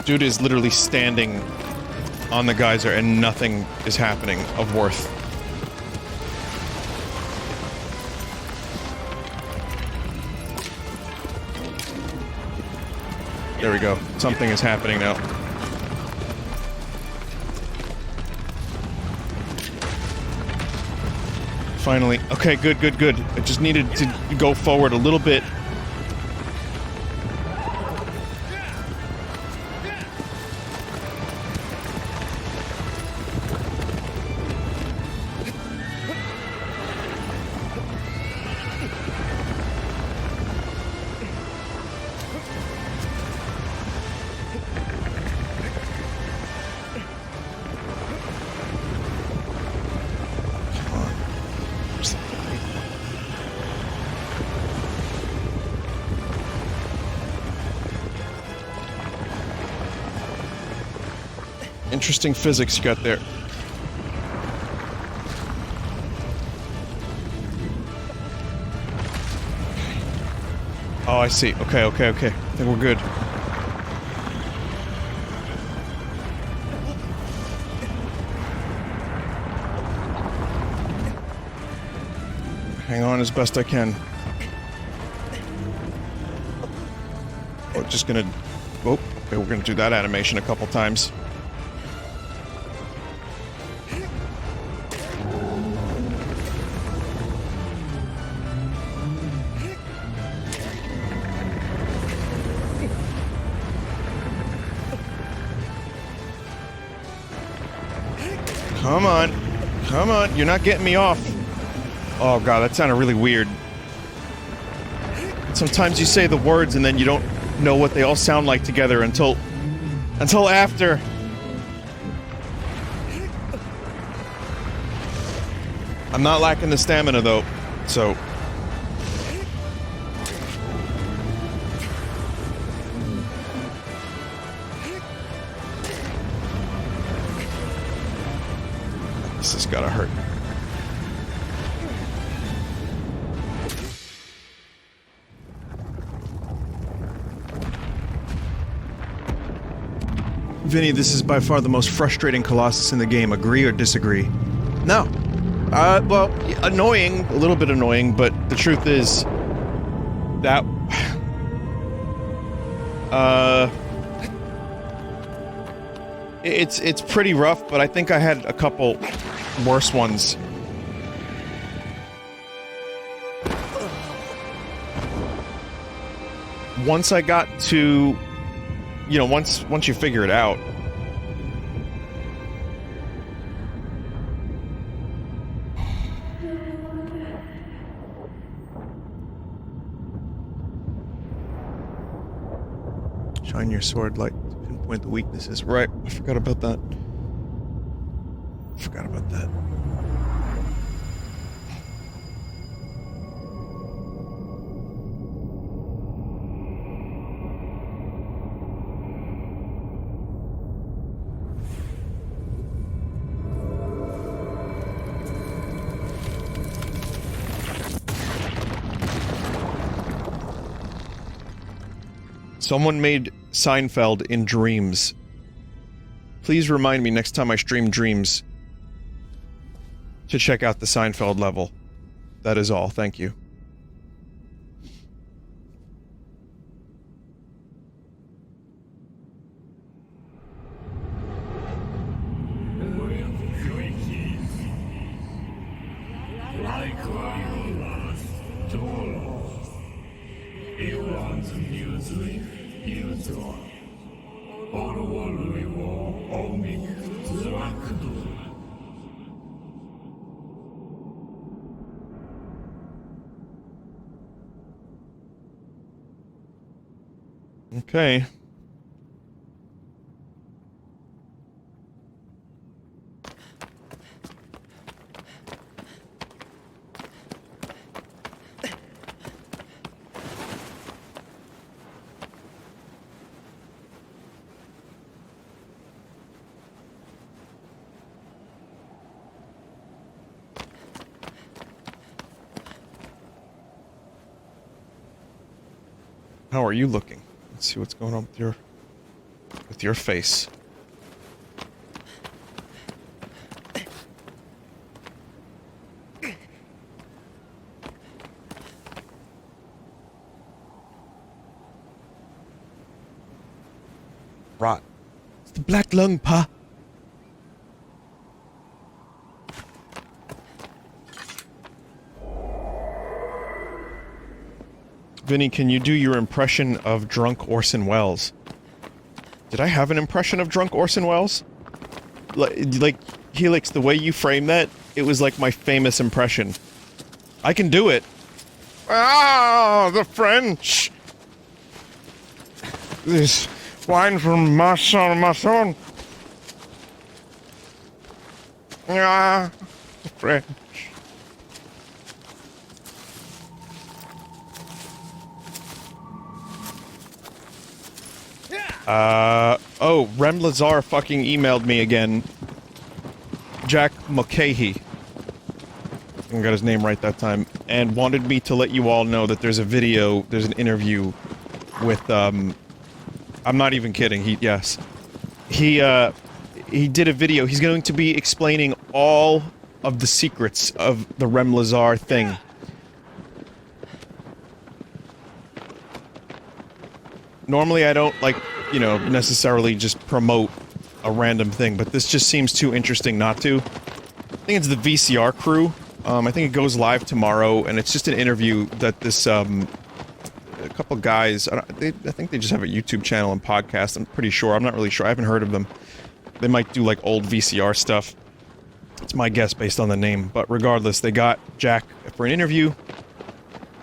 Dude is literally standing on the geyser and nothing is happening of worth. There we go. Something is happening now. Finally. Okay, good, good, good. I just needed to go forward a little bit. Interesting physics you got there. Oh, I see. Okay, okay, okay. I think we're good. Hang on as best I can. Oh, just gonna... Oh, okay, we're gonna do that animation a couple times. Come on. Come on. You're not getting me off. Oh god, that sounded really weird. Sometimes you say the words and then you don't know what they all sound like together until after. I'm not lacking the stamina though, so... This has gotta hurt. Vinny, this is by far the most frustrating Colossus in the game. Agree or disagree? No. Well, annoying, a little bit annoying, but the truth is that it's pretty rough, but I think I had a couple worse ones. Once I got to, you know, once you figure it out. Shine your sword light to pinpoint the weaknesses. Right, I forgot about that. Forgot about that. Someone made Seinfeld in Dreams. Please remind me next time I stream Dreams to check out the Seinfeld level. That is all, thank you. Okay. How are you looking? Let's see what's going on with your face. Rot. It's the black lung, pa. Vinny, can you do your impression of drunk Orson Welles? Did I have an impression of drunk Orson Welles? Like, Helix, the way you frame that, it was like my famous impression. I can do it. Ah, the French! This wine from my son, my son. Ah, the French. Oh, REM Lazar fucking emailed me again. Jack Mulcahy. I got his name right that time. And wanted me to let you all know that there's a video, there's an interview with, I'm not even kidding, he did a video, he's going to be explaining all of the secrets of the REM Lazar thing. Normally I don't, like, you know, necessarily just promote a random thing, but this just seems too interesting not to. I think it's the VCR crew. I think it goes live tomorrow, and it's just an interview that this, a couple guys, I think they just have a YouTube channel and podcast, I'm pretty sure, I'm not really sure, I haven't heard of them. They might do, like, old VCR stuff. It's my guess based on the name, but regardless, they got Jack for an interview,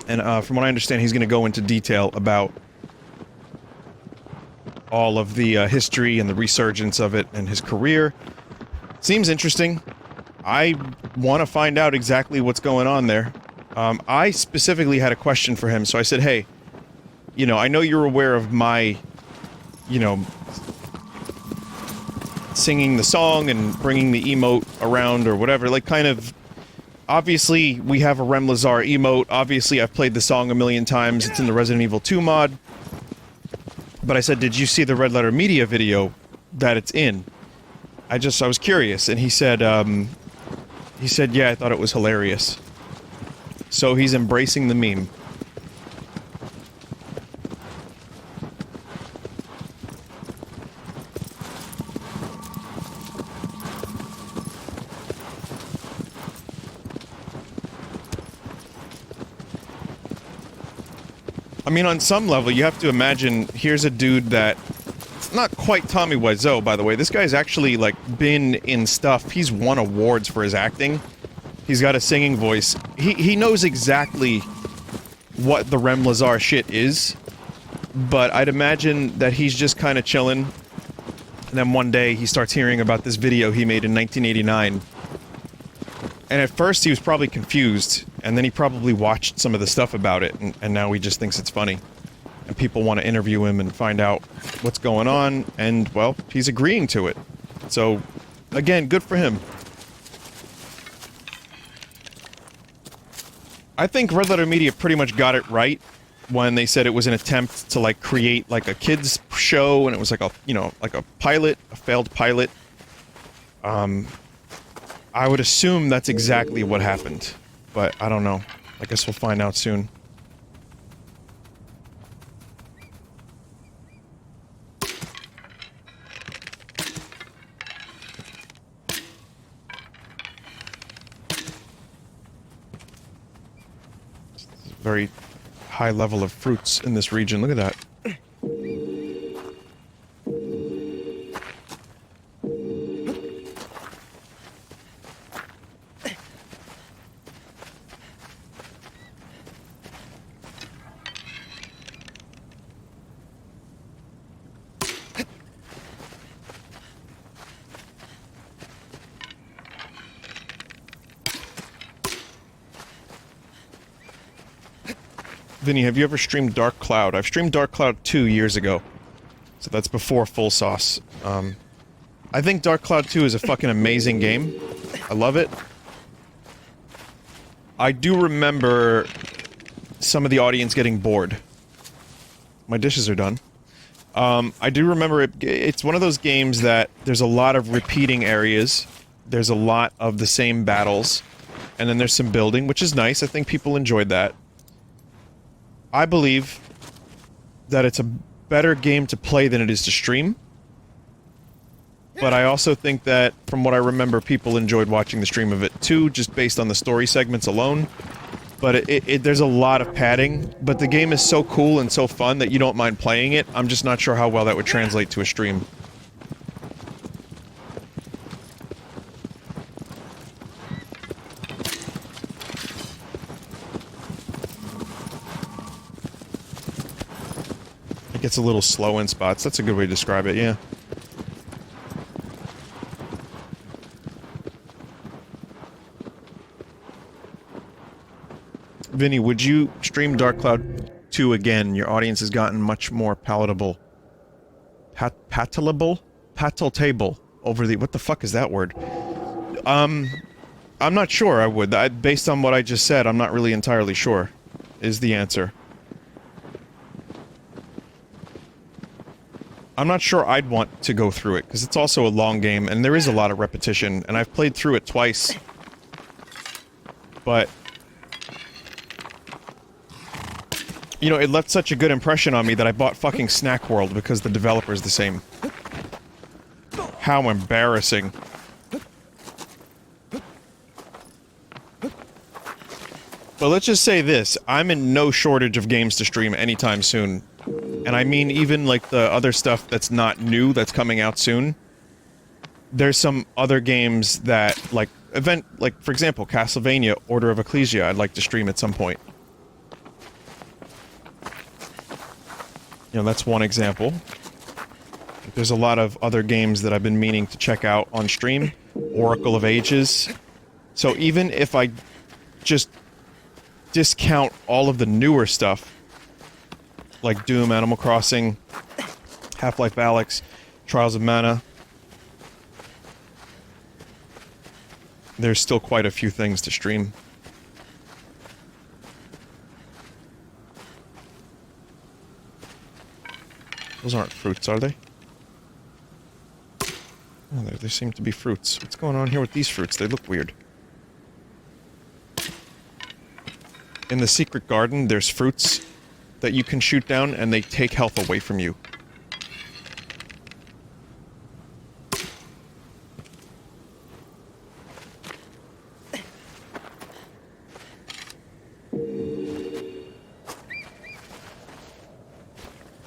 and from what I understand, he's gonna go into detail about all of the history and the resurgence of it and his career. Seems interesting. I want to find out exactly what's going on there. I specifically had a question for him, so I said, hey, you know, I know you're aware of my, you know, singing the song and bringing the emote around or whatever, like, kind of, obviously, we have a REM Lazar emote, obviously I've played the song a million times, it's in the Resident Evil 2 mod. But I said, did you see the Red Letter Media video that it's in? I was curious, and he said He said, yeah, I thought it was hilarious. So he's embracing the meme. I mean, on some level, you have to imagine, here's a dude that... It's not quite Tommy Wiseau, by the way. This guy's actually, like, been in stuff. He's won awards for his acting. He's got a singing voice. He knows exactly what the REM Lazar shit is. But I'd imagine that he's just kind of chilling. And then one day, he starts hearing about this video he made in 1989. And at first, he was probably confused. And then he probably watched some of the stuff about it, and now he just thinks it's funny. And people want to interview him and find out what's going on, and, well, he's agreeing to it. So, again, good for him. I think Red Letter Media pretty much got it right when they said it was an attempt to, like, create, like, a kid's show, and it was like a, you know, like a pilot, a failed pilot. I would assume that's exactly what happened. But, I don't know. I guess we'll find out soon. Very high level of fruits in this region. Look at that. Vinny, have you ever streamed Dark Cloud? I've streamed Dark Cloud 2 years ago. So that's before Full Sauce. I think Dark Cloud 2 is a fucking amazing game. I love it. I do remember some of the audience getting bored. My dishes are done. I do remember it's one of those games that there's a lot of repeating areas. There's a lot of the same battles. And then there's some building, which is nice. I think people enjoyed that. I believe that it's a better game to play than it is to stream. But I also think that, from what I remember, people enjoyed watching the stream of it too, just based on the story segments alone. But there's a lot of padding, but the game is so cool and so fun that you don't mind playing it. I'm just not sure how well that would translate to a stream. It gets a little slow in spots. That's a good way to describe it, yeah. Vinny, would you stream Dark Cloud 2 again? Your audience has gotten much more palatable. Palatable? Palatable over the... What the fuck is that word? I'm not sure I would. Based on what I just said, I'm not really entirely sure, is the answer. I'm not sure I'd want to go through it, because it's also a long game, and there is a lot of repetition, and I've played through it twice. But... you know, it left such a good impression on me that I bought fucking Snack World because the developer's the same. How embarrassing. But let's just say this, I'm in no shortage of games to stream anytime soon. And I mean even, like, the other stuff that's not new that's coming out soon. There's some other games that, like, for example, Castlevania, Order of Ecclesia, I'd like to stream at some point. You know, that's one example. There's a lot of other games that I've been meaning to check out on stream. Oracle of Ages. So even if I just discount all of the newer stuff, like Doom, Animal Crossing, Half-Life Alyx, Trials of Mana, there's still quite a few things to stream. Those aren't fruits, are they? Oh, there seem to be fruits. What's going on here with these fruits? They look weird. in the secret garden, there's fruits that you can shoot down, and they take health away from you.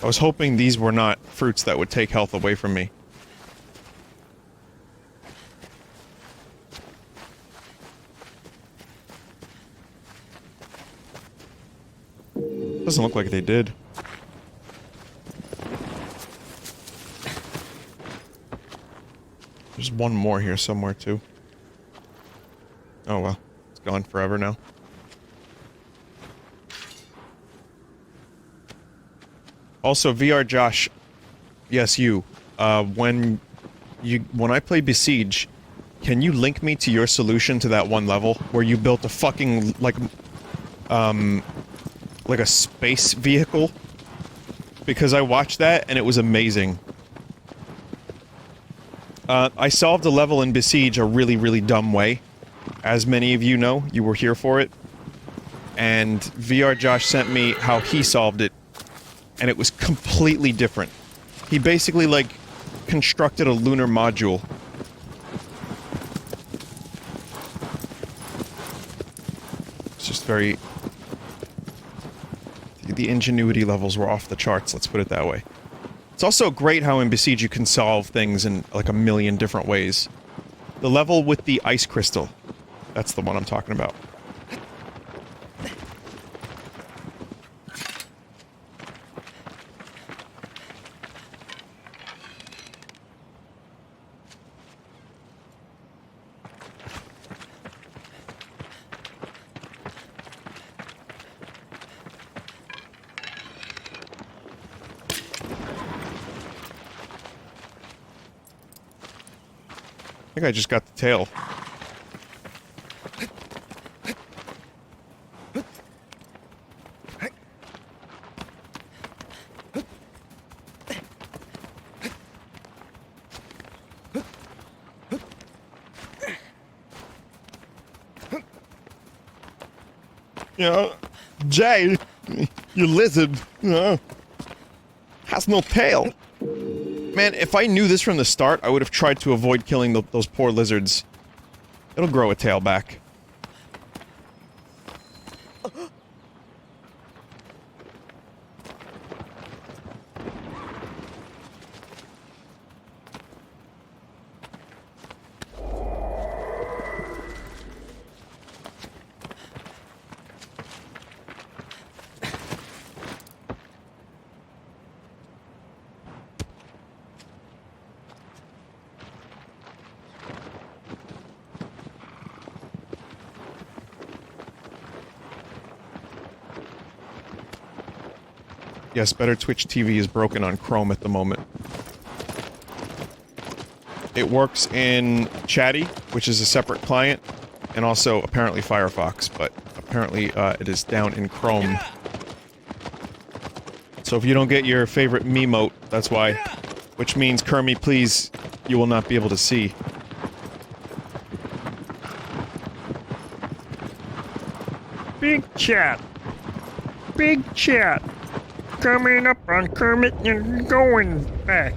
I was hoping these were not fruits that would take health away from me. Doesn't look like they did. There's one more here somewhere, too. Oh well, it's gone forever now. Also, VR Josh, yes, you. When I play Besiege, can you link me to your solution to that one level where you built a fucking like a space vehicle? Because I watched that and it was amazing. I solved a level in Besiege a really, really dumb way. As many of you know, you were here for it. And VR Josh sent me how he solved it. And it was completely different. He basically, like, constructed a lunar module. It's just very... The ingenuity levels were off the charts, let's put it that way. It's also great how in Besiege you can solve things in, like, a million different ways. The level with the ice crystal. That's the one I'm talking about. I think I just got the tail. You know, Jay, you lizard, you know, has no tail. Man, if I knew this from the start, I would have tried to avoid killing those poor lizards. It'll grow a tail back. Yes, Better Twitch TV is broken on Chrome at the moment. It works in Chatty, which is a separate client, and also apparently Firefox, but apparently it is down in Chrome. So if you don't get your favorite Memote, that's why. Which means, Kermie, please, you will not be able to see. Big chat. Big chat. Coming up on Kermit and going back.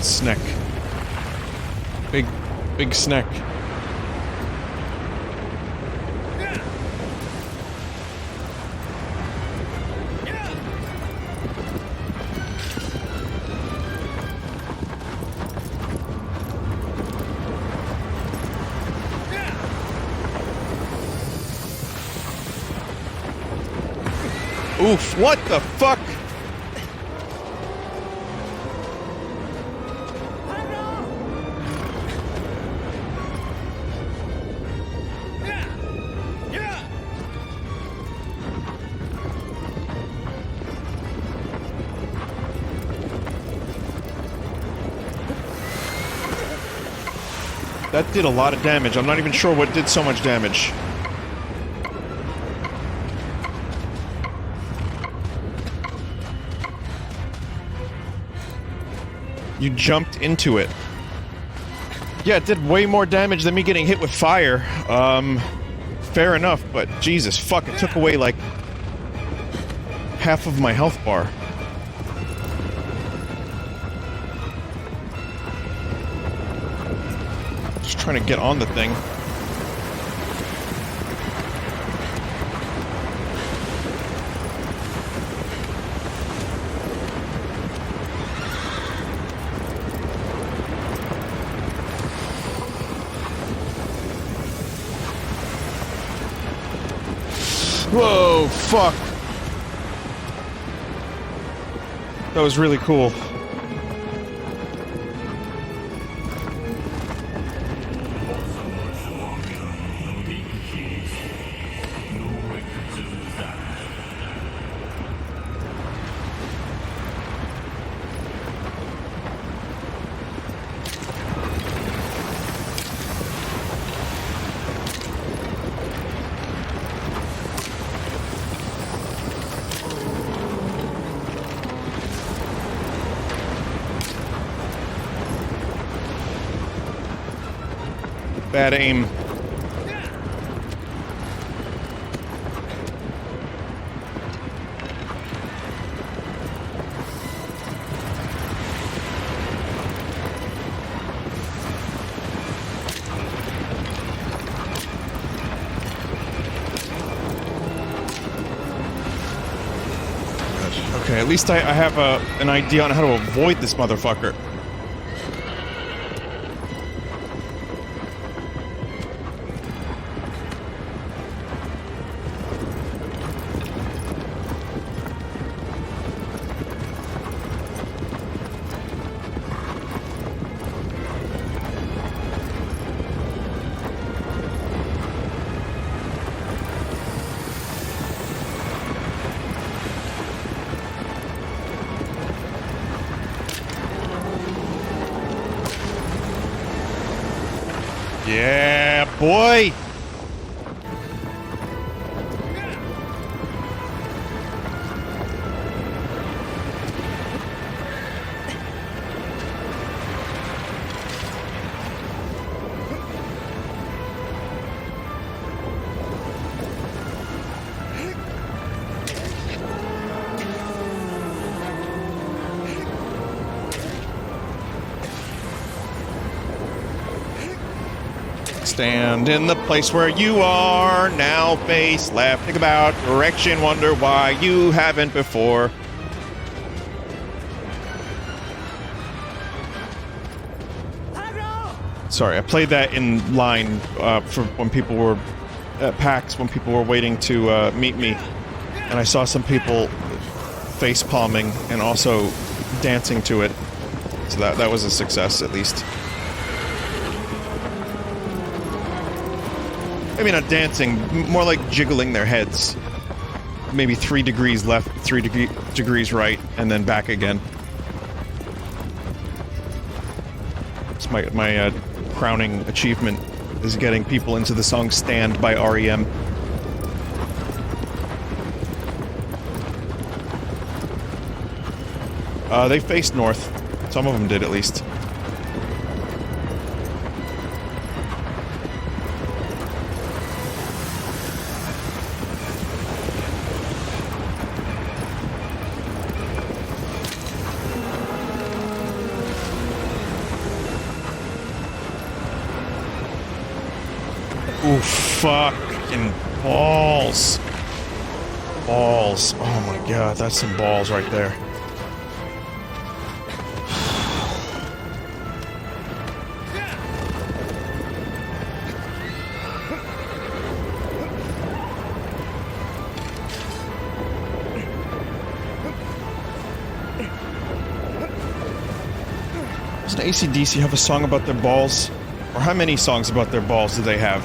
Snack. Big snack. Oof, what the fuck? That did a lot of damage. I'm not even sure what did so much damage. You jumped into it. Yeah, it did way more damage than me getting hit with fire. Fair enough, but Jesus, fuck, it took away, like, half of my health bar. Just trying to get on the thing. Whoa, fuck. That was really cool. Bad aim. Okay, at least I have an idea on how to avoid this motherfucker. Yeah, boy! Stand in the place where you are, now face left, think about direction, wonder why you haven't before. Sorry, I played that in line for when people were at PAX, when people were waiting to meet me, and I saw some people face palming and also dancing to it, so that was a success at least. Maybe not dancing, more like jiggling their heads. Maybe 3 degrees left, 3 degrees right, and then back again. It's my crowning achievement, is getting people into the song Stand by REM. They faced north. Some of them did, at least. Ooh, fucking balls. Balls. Oh my god, that's some balls right there. Doesn't AC/DC have a song about their balls? Or how many songs about their balls do they have?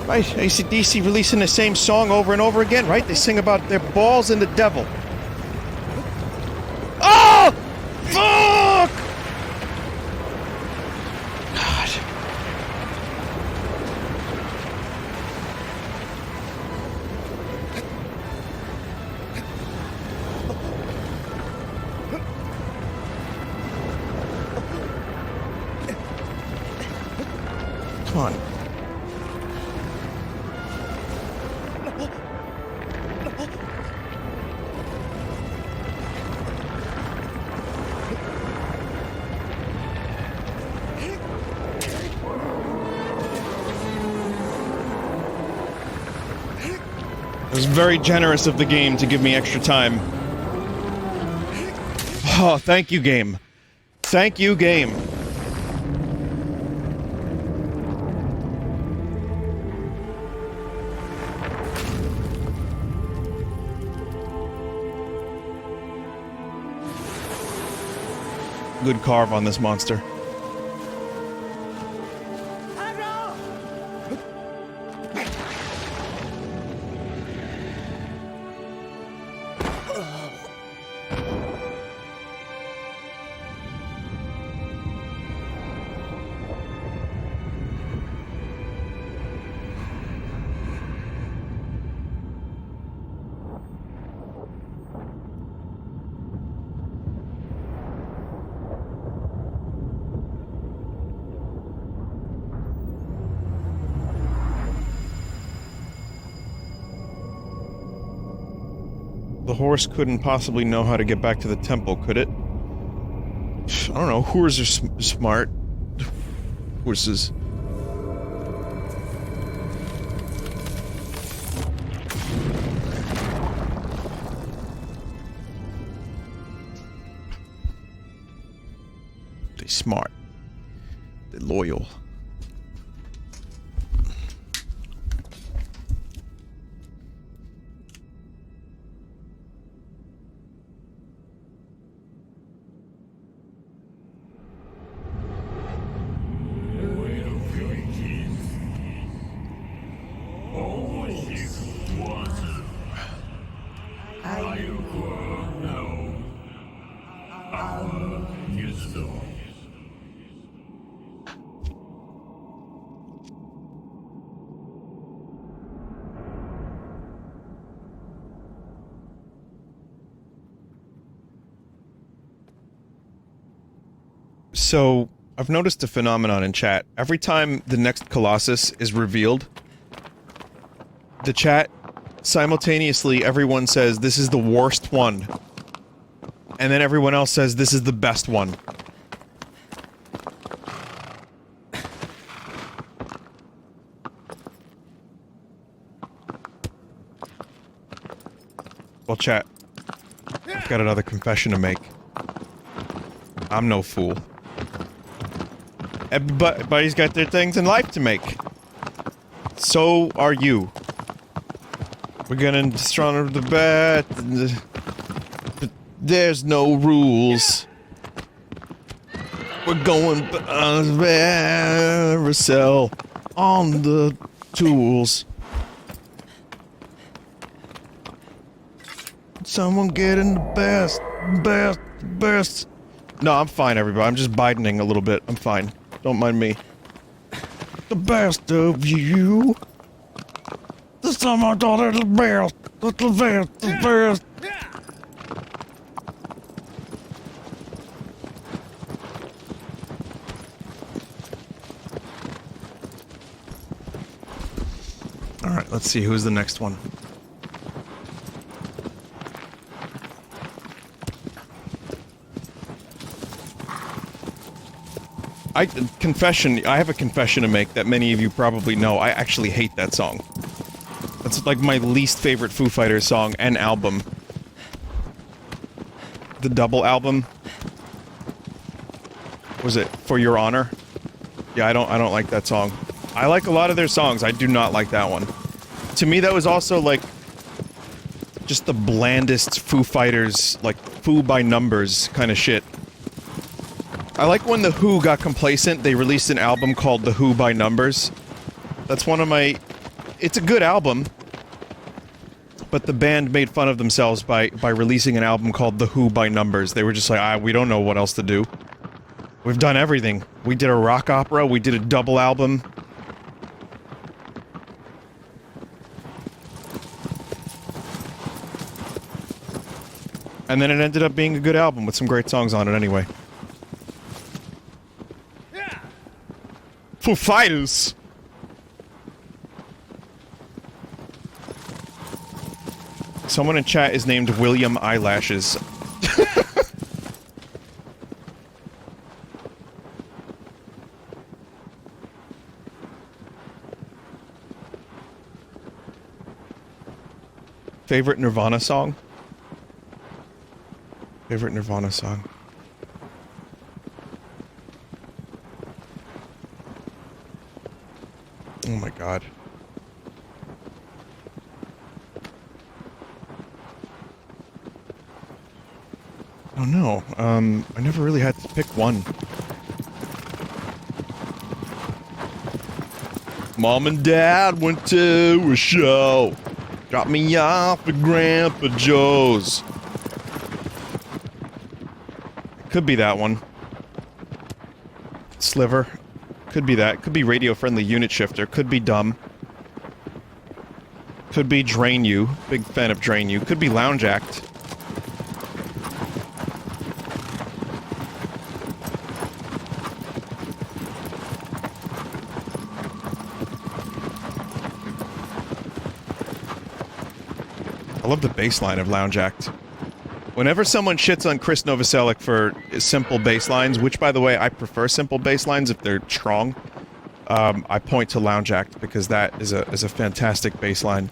Right, AC/DC releasing the same song over and over again, right? They sing about their balls and the devil. Oh! Fuck! It was very generous of the game to give me extra time. Oh, thank you, game. Thank you, game. Good carve on this monster. The horse couldn't possibly know how to get back to the temple, could it? I don't know, horses are smart. Horses. They smart. They loyal. So, I've noticed a phenomenon in chat. Every time the next Colossus is revealed, the chat, simultaneously everyone says, this is the worst one. And then everyone else says, this is the best one. Well, chat, I've got another confession to make. I'm no fool. Everybody's got their things in life to make. So are you. We're gonna destroy the bat. But there's no rules. We're going sell on the tools. Someone getting the best. No, I'm fine, everybody. I'm just Bidening a little bit. I'm fine. Don't mind me. The best of you. This time I thought it was the best. Alright, let's see who's the next one. I have a confession to make that many of you probably know. I actually hate that song. That's like my least favorite Foo Fighters song and album. The double album. Was it For Your Honor? Yeah, I don't like that song. I like a lot of their songs. I do not like that one. To me, that was also like just the blandest Foo Fighters, like Foo by numbers kind of shit. I like when The Who got complacent, they released an album called The Who by Numbers. That's one of my... It's a good album. But the band made fun of themselves by releasing an album called The Who by Numbers. They were just like, we don't know what else to do. We've done everything. We did a rock opera, we did a double album. And then it ended up being a good album with some great songs on it anyway. Foo Fighters! Someone in chat is named William Eyelashes. Favorite Nirvana song? Favorite Nirvana song? Oh my god. Oh no, I never really had to pick one. Mom and Dad went to a show. Dropped me off at Grandpa Joe's. Could be that one. Sliver. Could be that. Could be radio-friendly unit shifter. Could be dumb. Could be Drain You. Big fan of Drain You. Could be Lounge Act. I love the bass line of Lounge Act. Whenever someone shits on Chris Novoselic for simple bass lines, which, by the way, I prefer simple bass lines if they're strong, I point to Lounge Act because that is a fantastic bass line.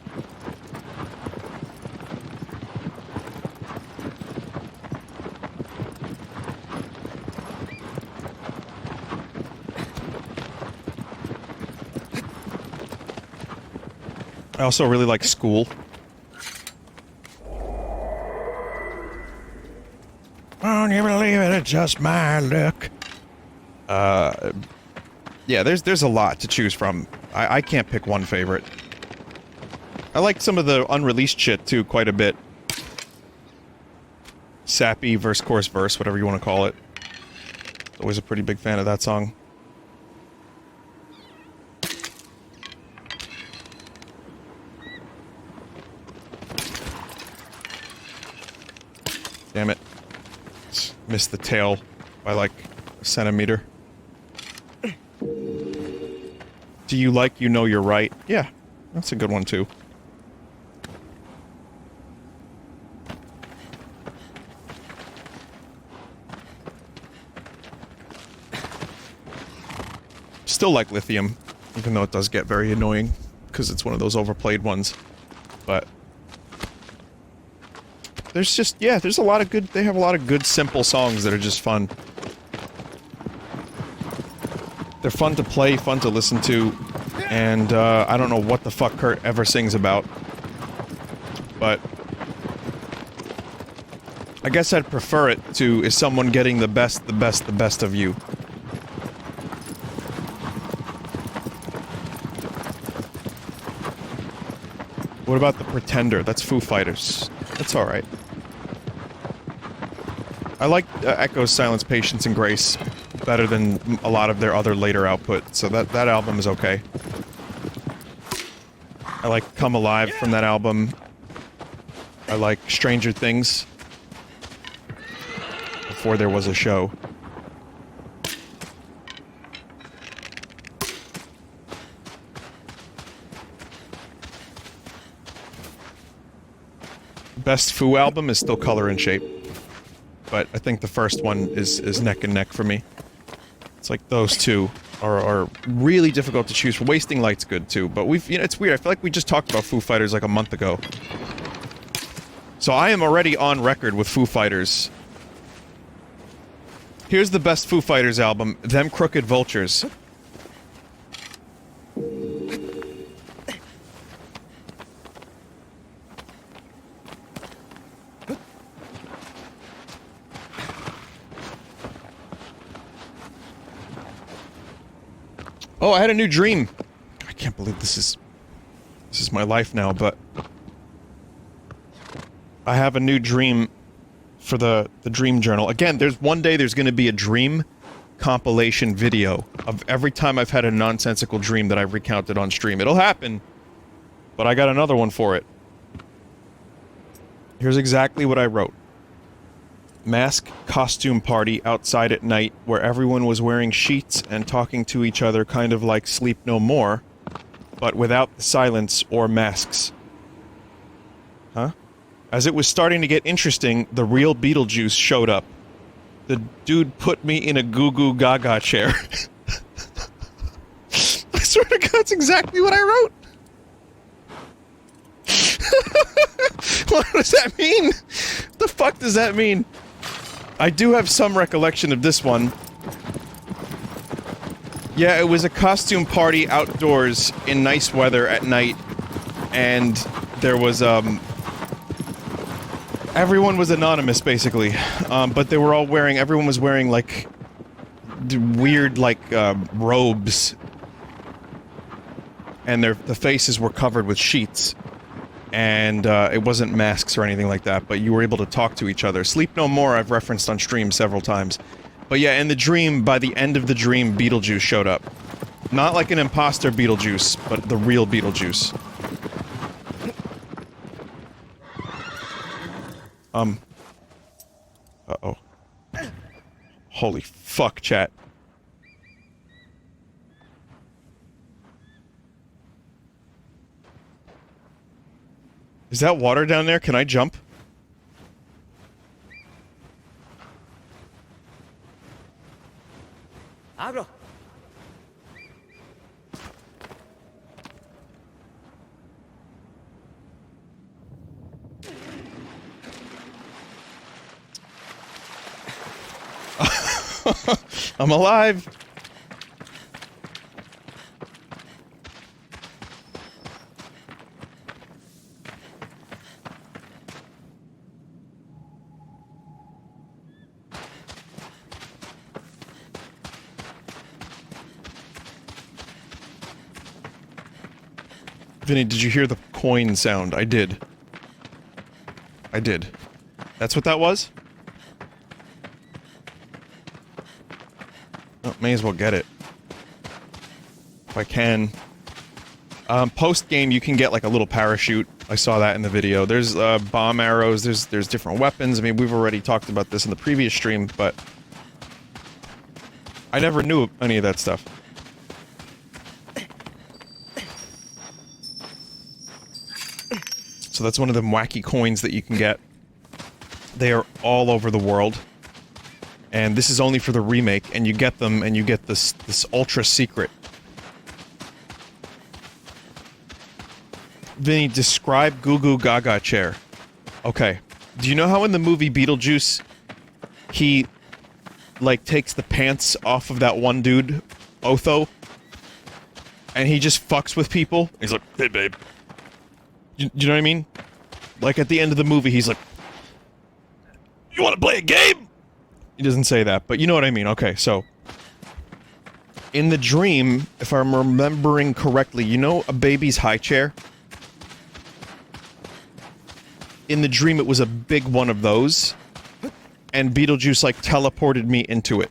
I also really like School. Won't you believe it? It's just my luck. Yeah, there's a lot to choose from. I can't pick one favorite. I like some of the unreleased shit too, quite a bit. Sappy, verse, chorus, verse, whatever you want to call it. Always a pretty big fan of that song. Damn it. Missed the tail by like a centimeter. Do you like You Know You're Right? Yeah, that's a good one too. Still like Lithium, even though it does get very annoying because it's one of those overplayed ones. But there's just, yeah, there's a lot of good, they have a lot of good simple songs that are just fun. They're fun to play, fun to listen to, and I don't know what the fuck Kurt ever sings about. But I guess I'd prefer it to Is Someone Getting the Best of You. What about The Pretender? That's Foo Fighters. That's alright. I like Echo's Silence, Patience, and Grace better than a lot of their other later output, so that album is okay. I like Come Alive from that album. I like Stranger Things. Before there was a show. Best Foo album is still Color and Shape. But I think the first one is neck and neck for me. It's like those two are really difficult to choose. Wasting Light's good too, but we've, you know, it's weird. I feel like we just talked about Foo Fighters like a month ago. So I am already on record with Foo Fighters. Here's the best Foo Fighters album, Them Crooked Vultures. Oh, I had a new dream. I can't believe this is my life now, but I have a new dream for the dream journal. Again, one day there's going to be a dream compilation video of every time I've had a nonsensical dream that I've recounted on stream. It'll happen, but I got another one for it. Here's exactly what I wrote. Mask costume party outside at night where everyone was wearing sheets and talking to each other kind of like Sleep No More, but without the silence or masks. Huh? As it was starting to get interesting, the real Beetlejuice showed up. The dude put me in a goo goo gaga chair. I swear to God, that's exactly what I wrote. What does that mean? The fuck does that mean? I do have some recollection of this one. Yeah, it was a costume party outdoors in nice weather at night, and there was, everyone was anonymous, basically. But they were all wearing, everyone was wearing, like, weird, like, robes. And the faces were covered with sheets. And, it wasn't masks or anything like that, but you were able to talk to each other. Sleep No More I've referenced on stream several times. But yeah, in the dream, by the end of the dream, Beetlejuice showed up. Not like an imposter Beetlejuice, but the real Beetlejuice. Uh-oh. Holy fuck, chat. Is that water down there? Can I jump? Abro. I'm alive! Vinny, did you hear the coin sound? I did. I did. That's what that was? Oh, may as well get it. If I can. Post-game, you can get, like, a little parachute. I saw that in the video. There's, bomb arrows, there's different weapons. I mean, we've already talked about this in the previous stream, but... I never knew any of that stuff. So that's one of them wacky coins that you can get. They are all over the world. And this is only for the remake, and you get them, and you get this ultra secret. Vinny, describe Goo Goo Gaga chair. Okay. Do you know how in the movie Beetlejuice, he, like, takes the pants off of that one dude, Otho? And he just fucks with people? He's like, hey babe. You know what I mean? Like, at the end of the movie, he's like, you wanna play a game? He doesn't say that, but you know what I mean. Okay, so... in the dream, if I'm remembering correctly, you know a baby's high chair? In the dream, it was a big one of those. And Beetlejuice, like, teleported me into it.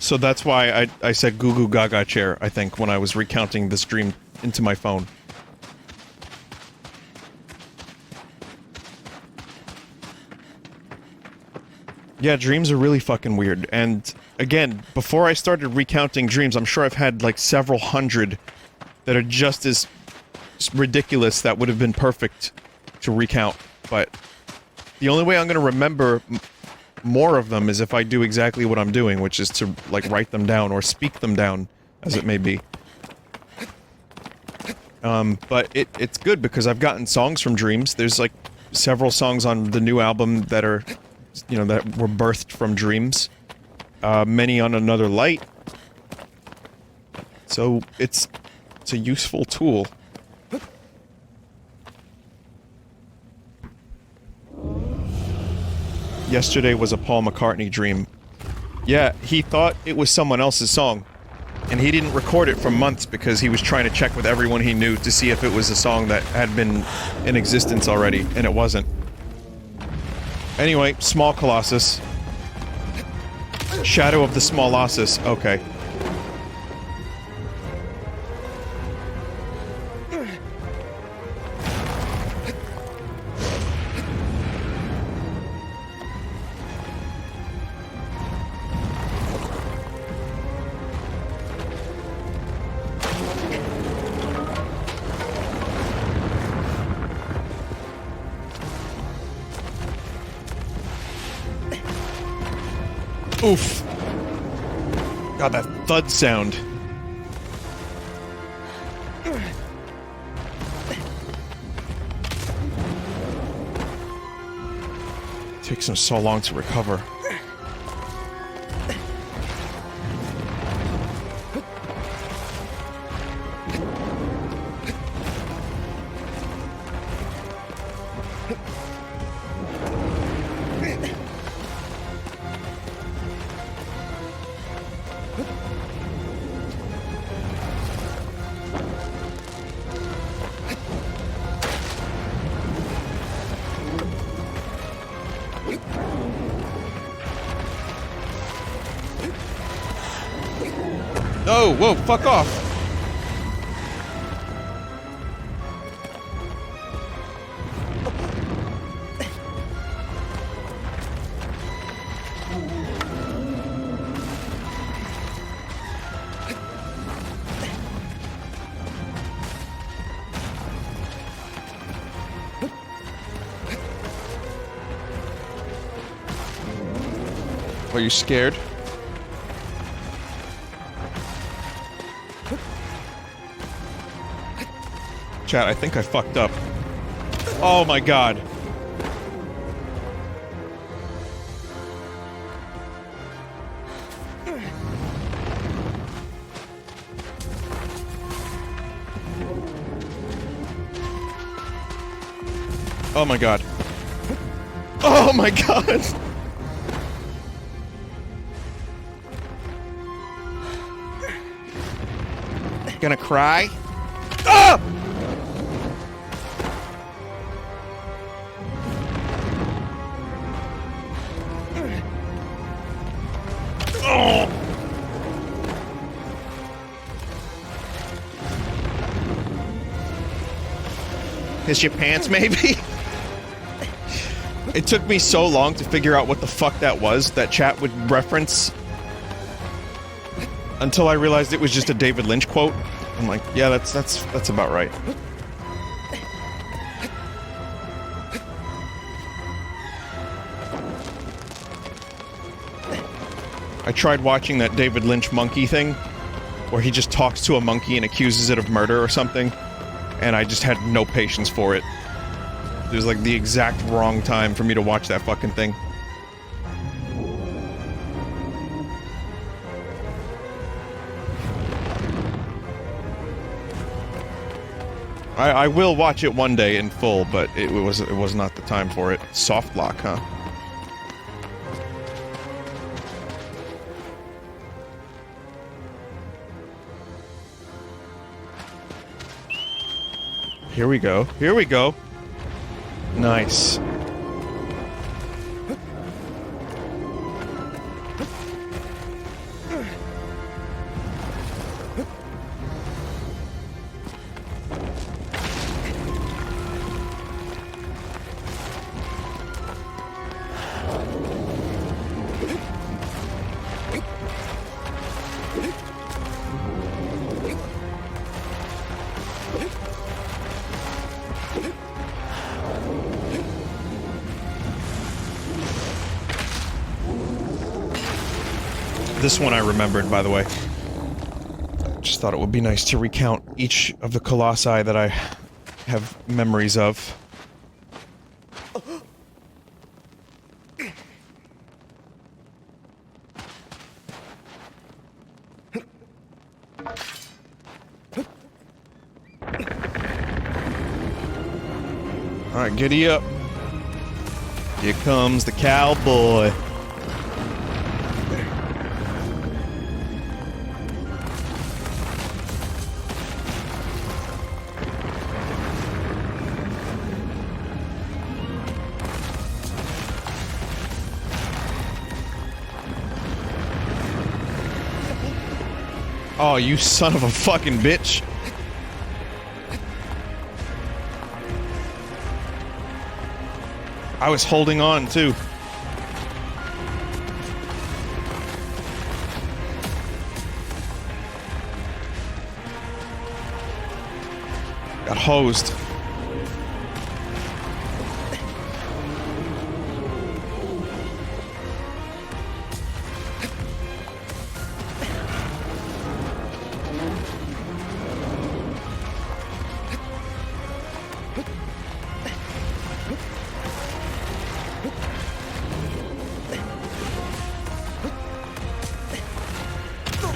So that's why I said Goo Goo Gaga chair, I think, when I was recounting this dream into my phone. Yeah, dreams are really fucking weird, and again, before I started recounting dreams, I'm sure I've had like several hundred that are just as ridiculous that would have been perfect to recount, but the only way I'm gonna remember more of them is if I do exactly what I'm doing, which is to, like, write them down or speak them down, as it may be. But it's good because I've gotten songs from dreams. There's, like, several songs on the new album that are, you know, that were birthed from dreams. Many on Another Light. So, it's a useful tool. Yesterday was a Paul McCartney dream. Yeah, he thought it was someone else's song. And he didn't record it for months because he was trying to check with everyone he knew to see if it was a song that had been in existence already, and it wasn't. Anyway, Small Colossus. Shadow of the Small-Ossus, okay. Oof. God, that thud sound. Takes him so long to recover. Oh, whoa, fuck off. Are you scared? Chat, I think I fucked up. Oh my god. Oh my god. Oh my god! Gonna cry? Ah! Oh! Piss your pants, maybe? It took me so long to figure out what the fuck that was that chat would reference until I realized it was just a David Lynch quote. I'm like, yeah, that's about right. I tried watching that David Lynch monkey thing, where he just talks to a monkey and accuses it of murder or something, and I just had no patience for it. It was like the exact wrong time for me to watch that fucking thing. I will watch it one day in full, but it was not the time for it. Soft lock, huh? Here we go. Here we go. Nice. This one I remembered, by the way. Just thought it would be nice to recount each of the Colossi that I have memories of. Alright, giddy up. Here comes the cowboy. Oh, you son of a fucking bitch. I was holding on, too. Got hosed.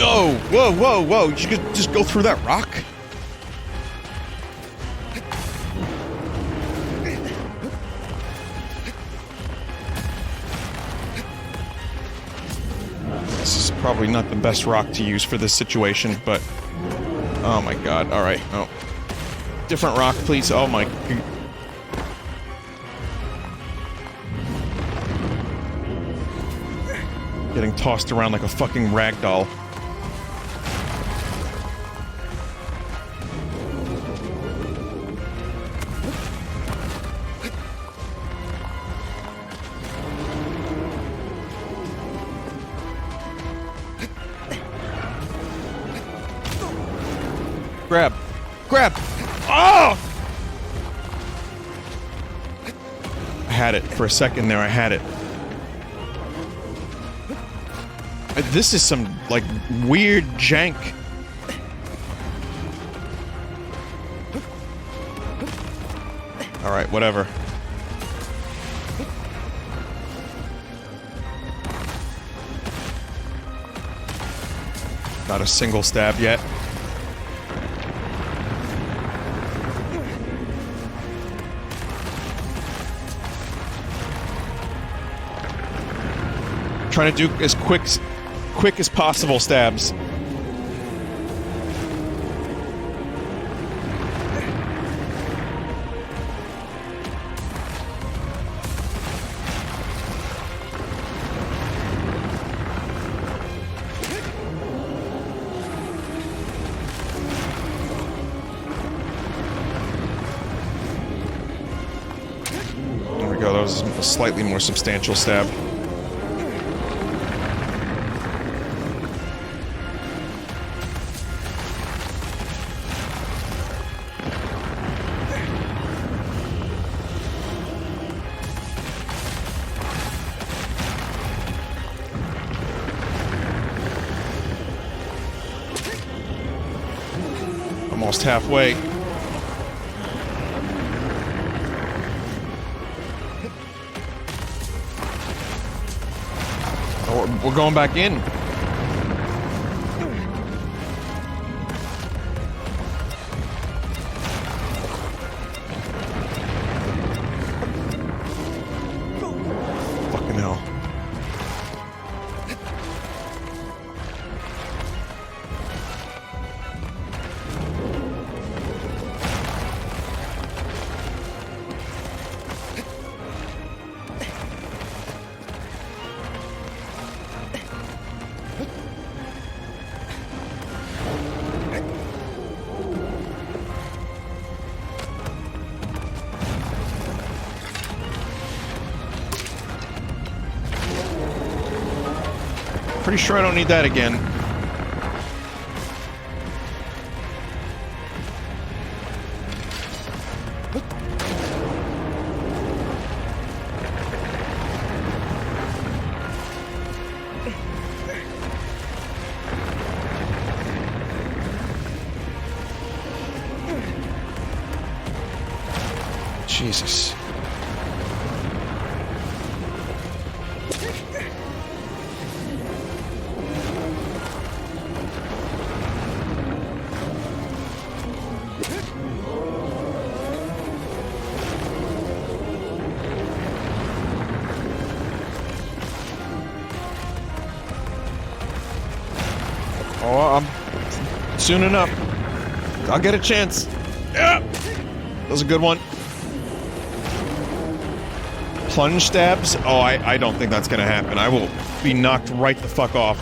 No! Whoa, whoa, whoa! You could just go through that rock? This is probably not the best rock to use for this situation, but... Oh my god, alright. Oh. Different rock, please. Oh my... Getting tossed around like a fucking rag doll. Grab! Grab! Oh! I had it. For a second there, I had it. This is some, like, weird jank. Alright, whatever. Not a single stab yet. Trying to do as quick as possible stabs. There we go, that was a slightly more substantial stab. Almost halfway. Oh, we're going back in. Fucking hell. Pretty sure I don't need that again. Jesus. Oh, I'm soon enough. I'll get a chance. Yeah, that was a good one. Plunge stabs? Oh, I don't think that's gonna happen. I will be knocked right the fuck off.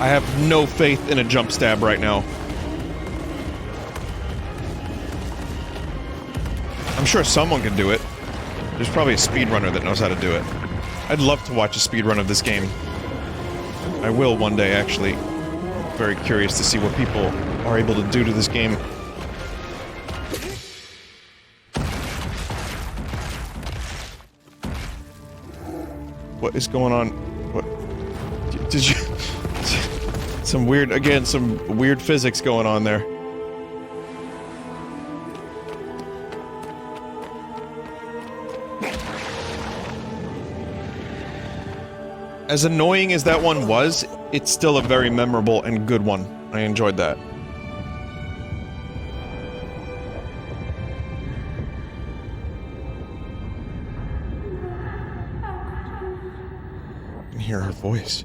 I have no faith in a jump stab right now. I'm sure someone can do it. There's probably a speedrunner that knows how to do it. I'd love to watch a speedrun of this game. I will one day, actually. I'm very curious to see what people are able to do to this game. What is going on? What? Did you... some weird physics going on there. As annoying as that one was, it's still a very memorable and good one. I enjoyed that. I can hear her voice.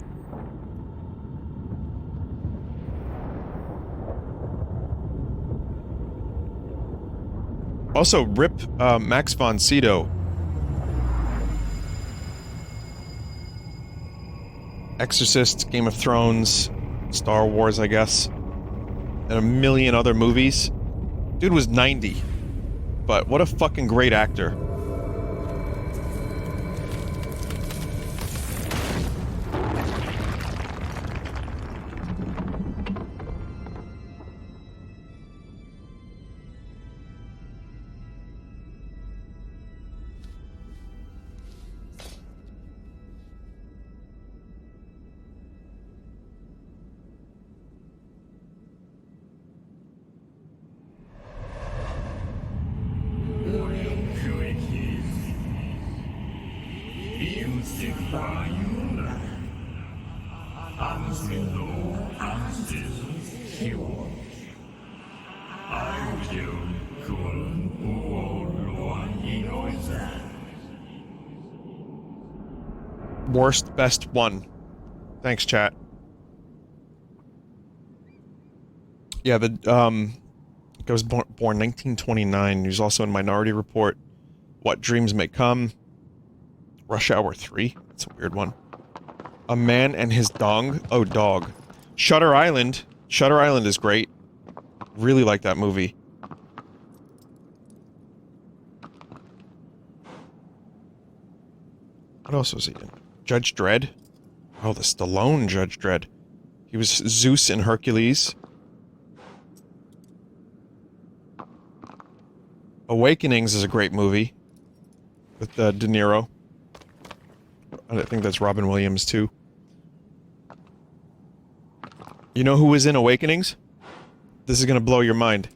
Also, rip Max von Sydow. Exorcist, Game of Thrones, Star Wars, I guess, and a million other movies. Dude was 90, but what a fucking great actor. Worst, best one. Thanks, chat. Yeah, the, guy was born 1929. He was also in Minority Report. What Dreams May Come. Rush Hour 3. That's a weird one. A Man and His Dong. Oh, dog. Shutter Island. Shutter Island is great. Really like that movie. What else was he in? Judge Dredd? Oh, the Stallone Judge Dredd. He was Zeus in Hercules. Awakenings is a great movie. With De Niro. I think that's Robin Williams, too. You know who was in Awakenings? This is gonna blow your mind.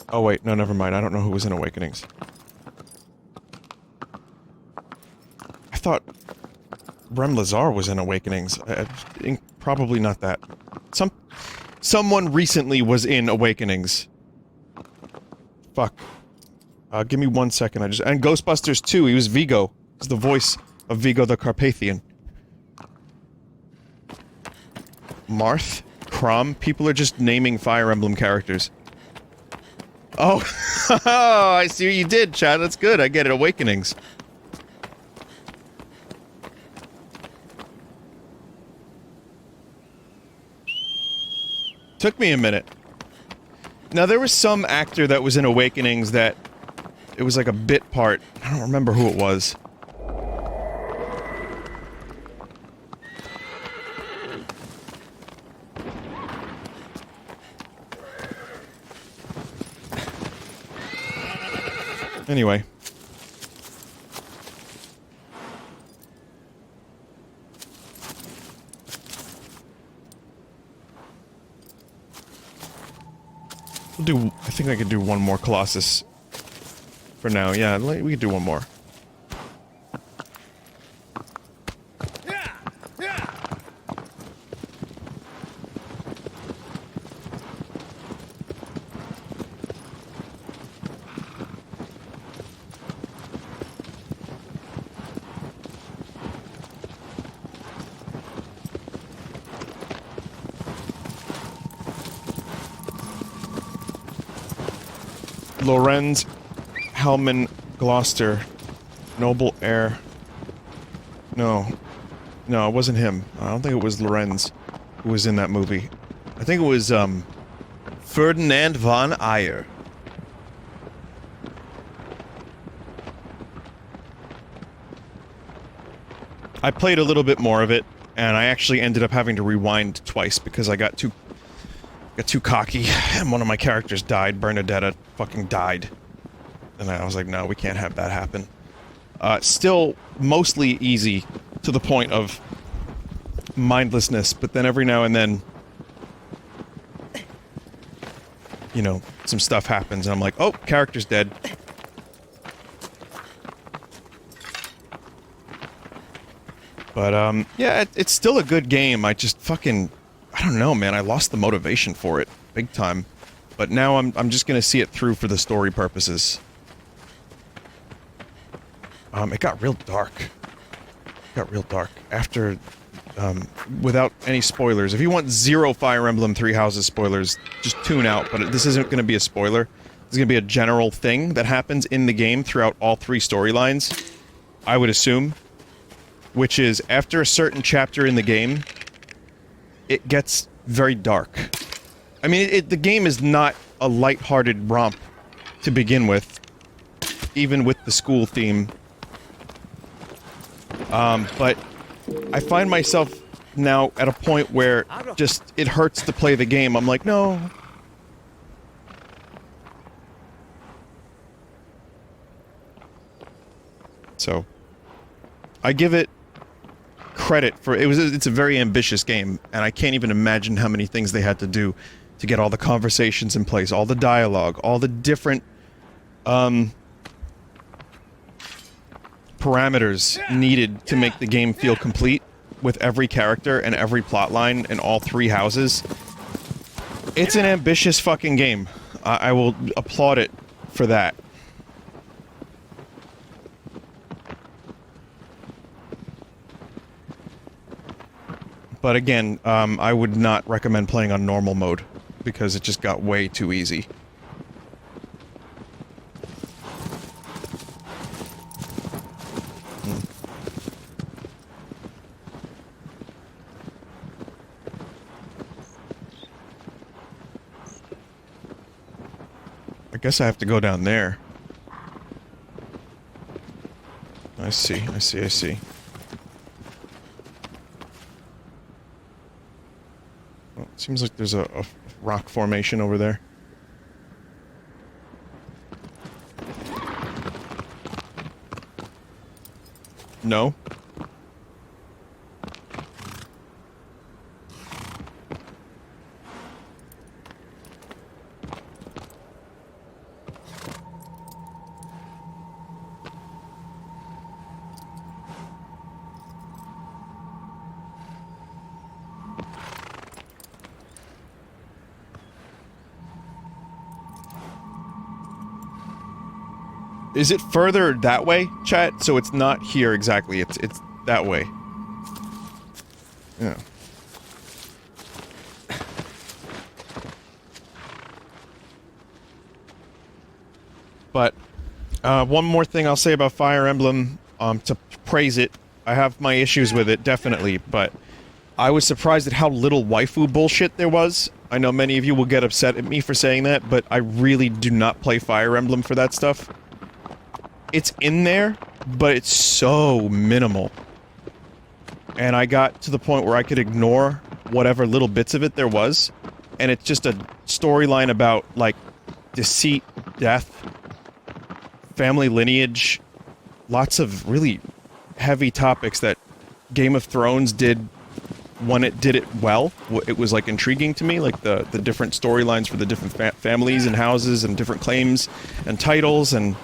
Oh wait, no, never mind. I don't know who was in Awakenings. I thought REM Lazar was in Awakenings. I think probably not that. Someone recently was in Awakenings. Fuck. Give me 1 second. And Ghostbusters 2. He was Vigo. He's the voice of Vigo the Carpathian. Marth? Crom? People are just naming Fire Emblem characters. Oh, I see what you did, Chad. That's good. I get it. Awakenings. Took me a minute. Now, there was some actor that was in Awakenings that... It was like a bit part. I don't remember who it was. Anyway. I think I could do one more Colossus. For now, yeah, we could do one more. Lorenz Hellman Gloucester. Noble Heir. No. No, it wasn't him. I don't think it was Lorenz who was in that movie. I think it was, Ferdinand von Ayer. I played a little bit more of it, and I actually ended up having to rewind twice because I got too cocky, and one of my characters died. Bernadetta fucking died. And I was like, no, we can't have that happen. Still mostly easy to the point of mindlessness, but then every now and then, you know, some stuff happens and I'm like, oh, character's dead. But, yeah, it's still a good game. I just fucking... I don't know, man. I lost the motivation for it. Big time. But now I'm just gonna see it through for the story purposes. It got real dark. It got real dark. After... without any spoilers. If you want zero Fire Emblem Three Houses spoilers, just tune out. But this isn't gonna be a spoiler. This is gonna be a general thing that happens in the game throughout all 3 storylines. I would assume. Which is, after a certain chapter in the game, it gets very dark. I mean, the game is not a lighthearted romp to begin with, even with the school theme. But I find myself now at a point where just it hurts to play the game. I'm like, no. So, I give it credit for it's a very ambitious game, and I can't even imagine how many things they had to do to get all the conversations in place, all the dialogue, all the different parameters needed to make the game feel complete with every character and every plotline in all 3 houses. It's an ambitious fucking game. I will applaud it for that. But again, I would not recommend playing on normal mode, because it just got way too easy. I guess I have to go down there. I see, I see, I see. Well, it seems like there's a rock formation over there. No? Is it further that way, chat? So it's not here exactly, it's that way. Yeah. But, one more thing I'll say about Fire Emblem, to praise it. I have my issues with it, definitely, but I was surprised at how little waifu bullshit there was. I know many of you will get upset at me for saying that, but I really do not play Fire Emblem for that stuff. It's in there, but it's so minimal. And I got to the point where I could ignore whatever little bits of it there was, and it's just a storyline about, like, deceit, death, family lineage, lots of really heavy topics that Game of Thrones did when it did it well. It was, like, intriguing to me, like the different storylines for the different families and houses and different claims and titles and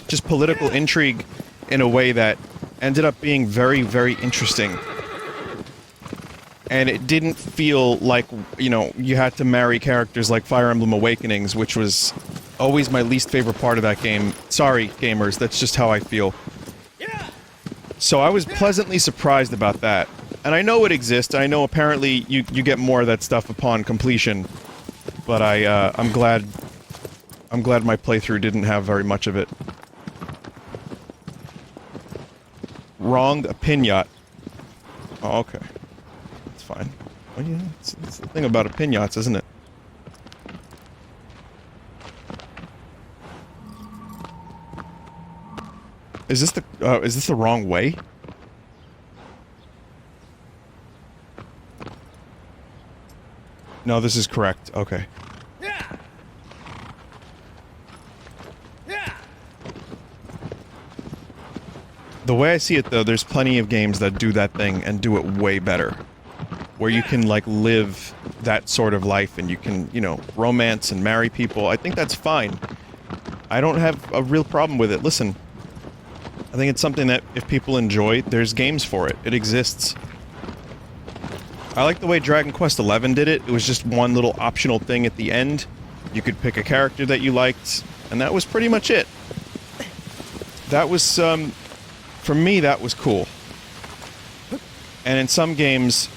just political intrigue in a way that ended up being very, very interesting. And it didn't feel like, you know, you had to marry characters like Fire Emblem Awakenings, which was always my least favorite part of that game. Sorry, gamers, that's just how I feel. So I was pleasantly surprised about that. And I know it exists, I know apparently you get more of that stuff upon completion. But I'm glad my playthrough didn't have very much of it. Wronged a pinata. Oh, okay. That's fine. Oh, yeah, it's the thing about pinatas, isn't it? Is this the wrong way? No, this is correct. Okay. The way I see it, though, there's plenty of games that do that thing and do it way better. Where you can, like, live that sort of life and you can, you know, romance and marry people. I think that's fine. I don't have a real problem with it. Listen. I think it's something that if people enjoy, there's games for it. It exists. I like the way Dragon Quest XI did it. It was just one little optional thing at the end. You could pick a character that you liked, and that was pretty much it. That was, for me, that was cool. And in some games,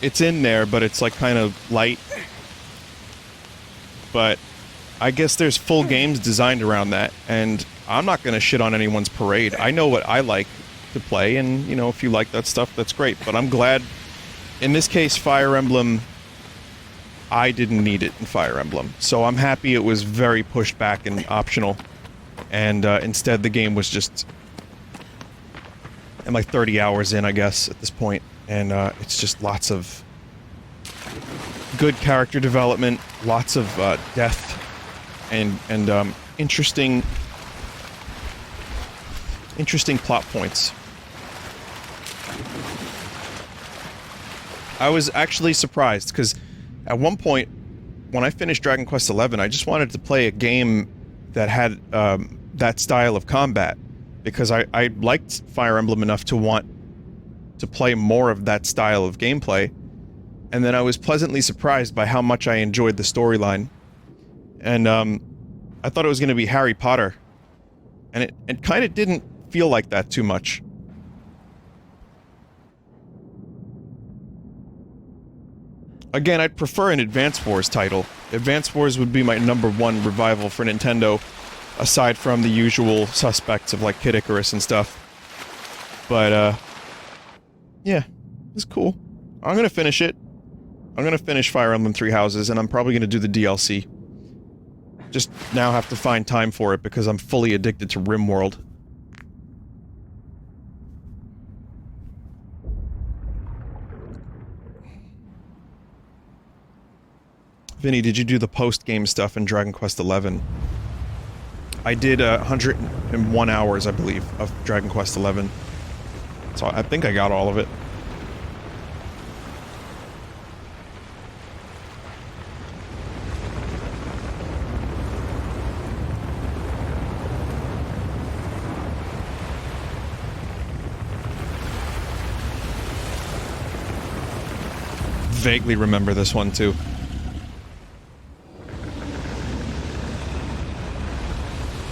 it's in there, but it's like kind of light. But I guess there's full games designed around that, and I'm not going to shit on anyone's parade. I know what I like to play, and, you know, if you like that stuff, that's great. But I'm glad, in this case, Fire Emblem, I didn't need it in Fire Emblem. So I'm happy it was very pushed back and optional. And instead the game was just... I'm like 30 hours in, I guess, at this point. And it's just lots of good character development, lots of death, and interesting plot points. I was actually surprised, because at one point, when I finished Dragon Quest XI, I just wanted to play a game that had that style of combat, because I liked Fire Emblem enough to want to play more of that style of gameplay, and then I was pleasantly surprised by how much I enjoyed the storyline. And I thought it was going to be Harry Potter, and it kind of didn't feel like that too much. Again, I'd prefer an Advance Wars title. Advance Wars would be my #1 revival for Nintendo, aside from the usual suspects of like Kid Icarus and stuff. But yeah, it's cool. I'm gonna finish it. I'm gonna finish Fire Emblem Three Houses, and I'm probably gonna do the DLC. Just now have to find time for it because I'm fully addicted to RimWorld. Vinny, did you do the post-game stuff in Dragon Quest XI? I did 101 hours, I believe, of Dragon Quest XI. So I think I got all of it. Vaguely remember this one, too.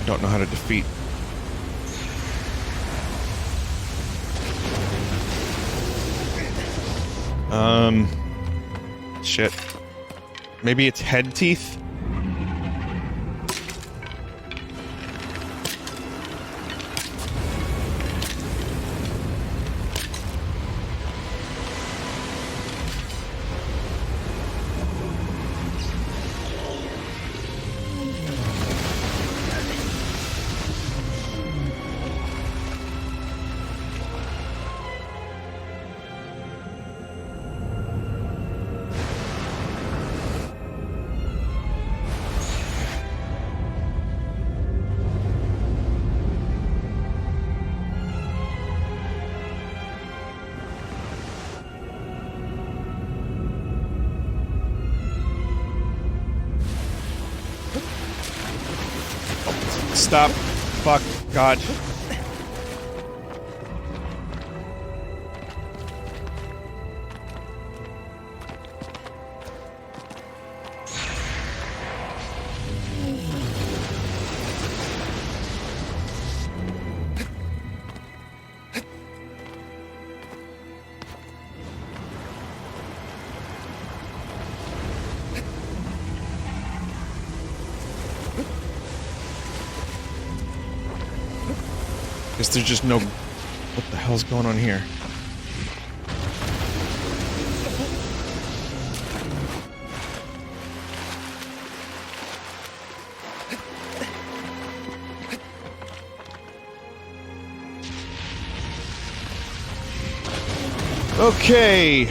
Don't know how to defeat. Shit. Maybe it's head teeth? Stop. Fuck. God. Guess there's just no... What the hell's going on here? Okay.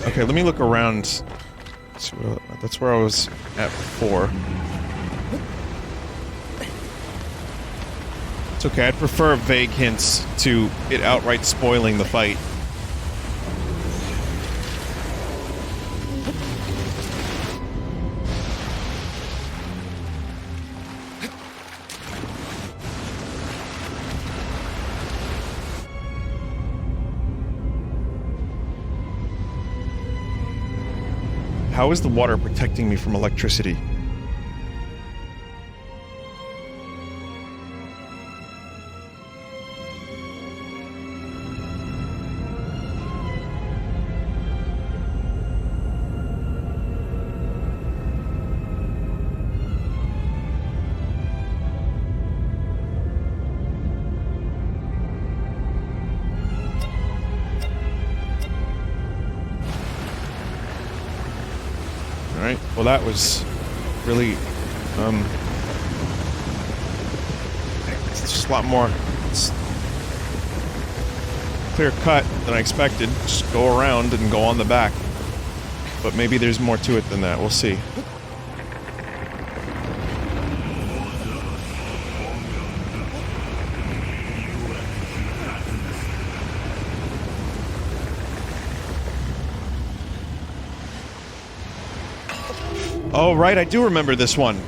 Okay, let me look around. That's where I was at before. It's okay, I'd prefer vague hints to it outright spoiling the fight. How is the water protecting me from electricity? Alright, well that was really, it's just a lot more clear cut than I expected. Just go around and go on the back. But maybe there's more to it than that, we'll see. Oh, right, I do remember this one.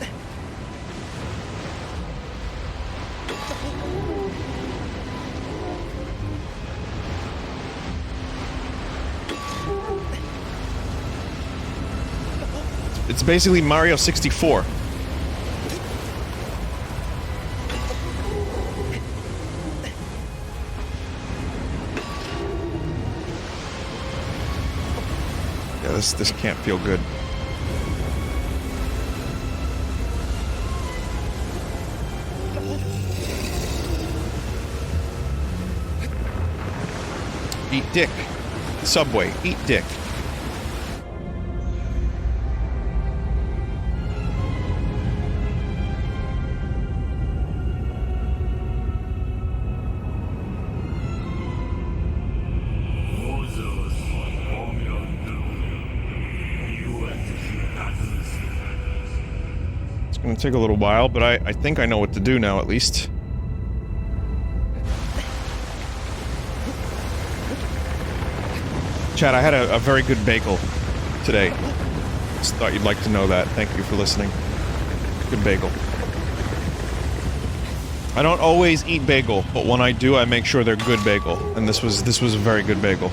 It's basically Mario 64. Yeah, this can't feel good. Eat dick. Subway, eat dick. It's gonna take a little while, but I think I know what to do now, at least. Chad, I had a very good bagel today. Just thought you'd like to know that. Thank you for listening. Good bagel. I don't always eat bagel, but when I do, I make sure they're good bagel. And this was a very good bagel.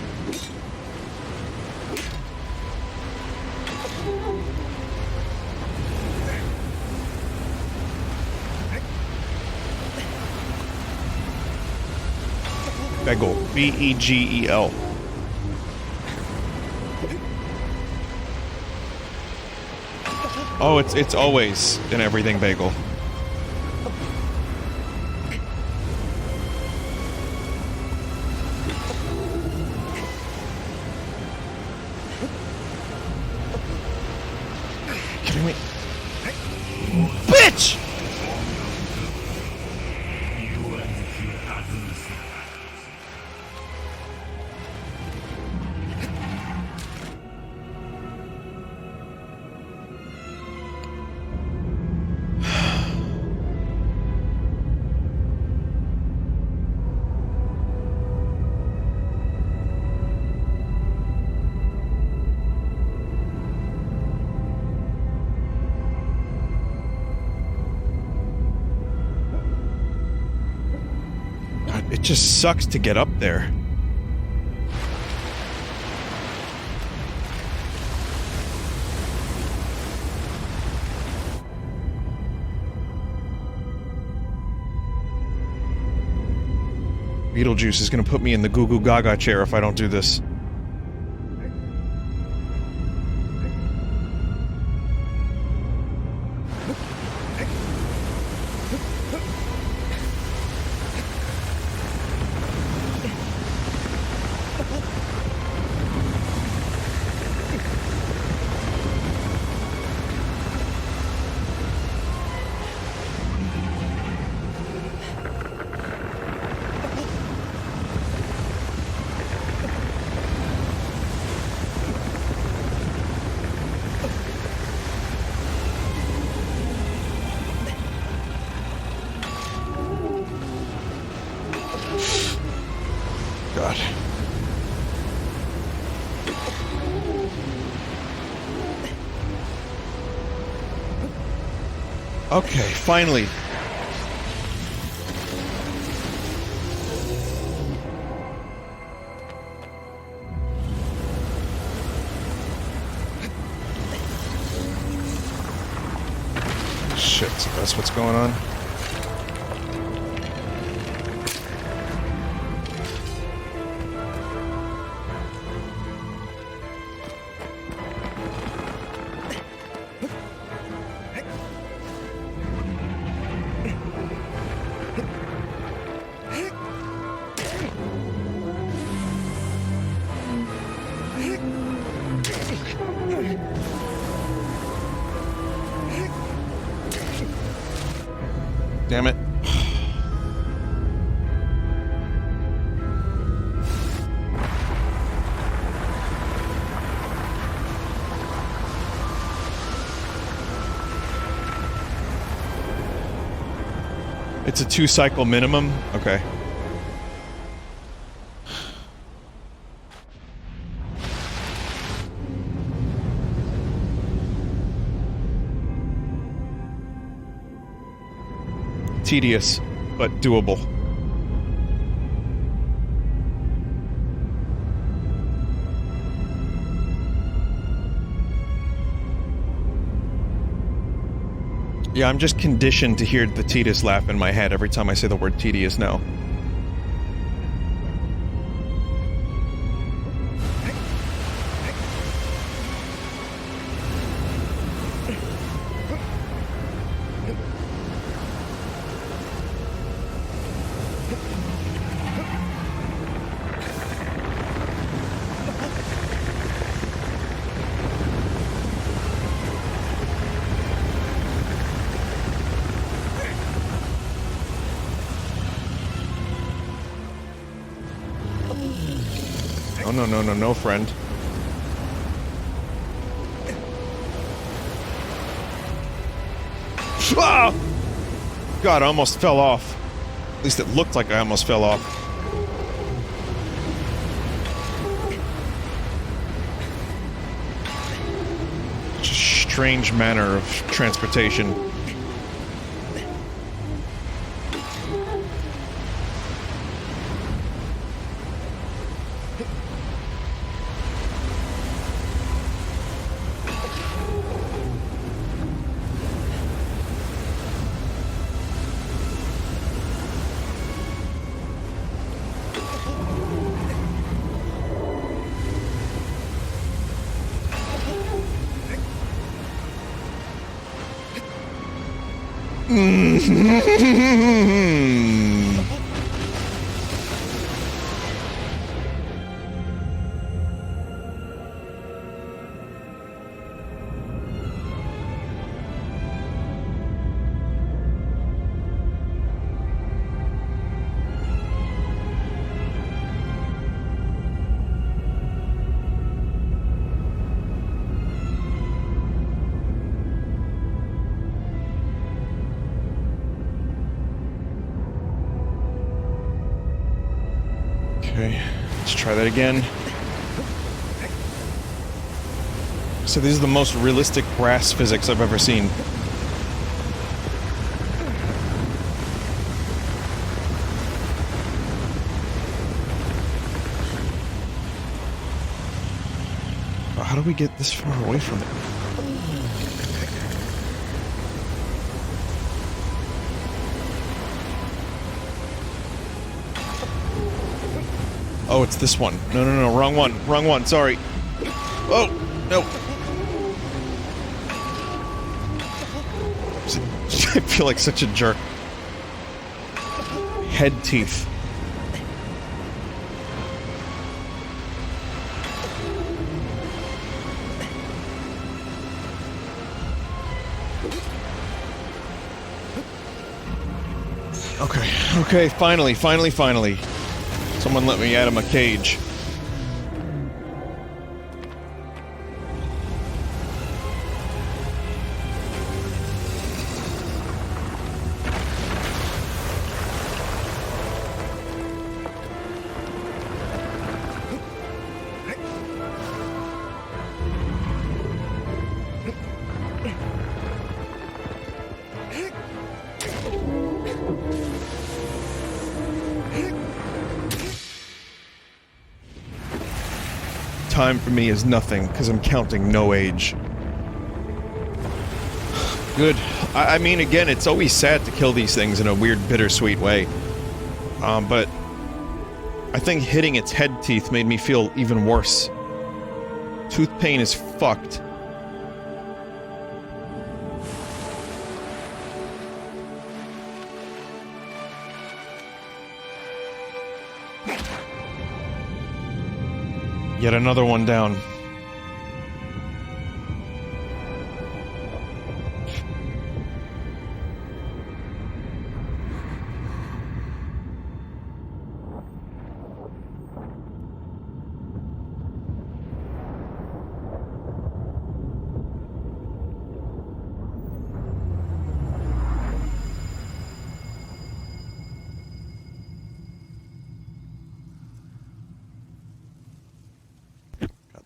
Bagel. B-E-G-E-L. Oh, it's always in everything bagel. Kidding me? Bitch! It just sucks to get up there. Beetlejuice is gonna put me in the goo goo gaga chair if I don't do this. God. Okay, finally. Shit, so that's what's going on. Damn it. It's a 2-cycle minimum? Okay. Tedious, but doable. Yeah, I'm just conditioned to hear the Titus laugh in my head every time I say the word tedious now. Oh, no, friend. Ah! God, I almost fell off. At least it looked like I almost fell off. Such a strange manner of transportation. Okay, let's try that again. So these are the most realistic brass physics I've ever seen. How do we get this far away from it? Oh, it's this one. No, wrong one, sorry. Oh, no. I feel like such a jerk. Head teeth. Okay, finally. Someone let me out of my cage. time for me is nothing, because I'm counting no age. Good. I mean, again, it's always sad to kill these things in a weird, bittersweet way. But I think hitting its head teeth made me feel even worse. Tooth pain is fucked. Yet another one down.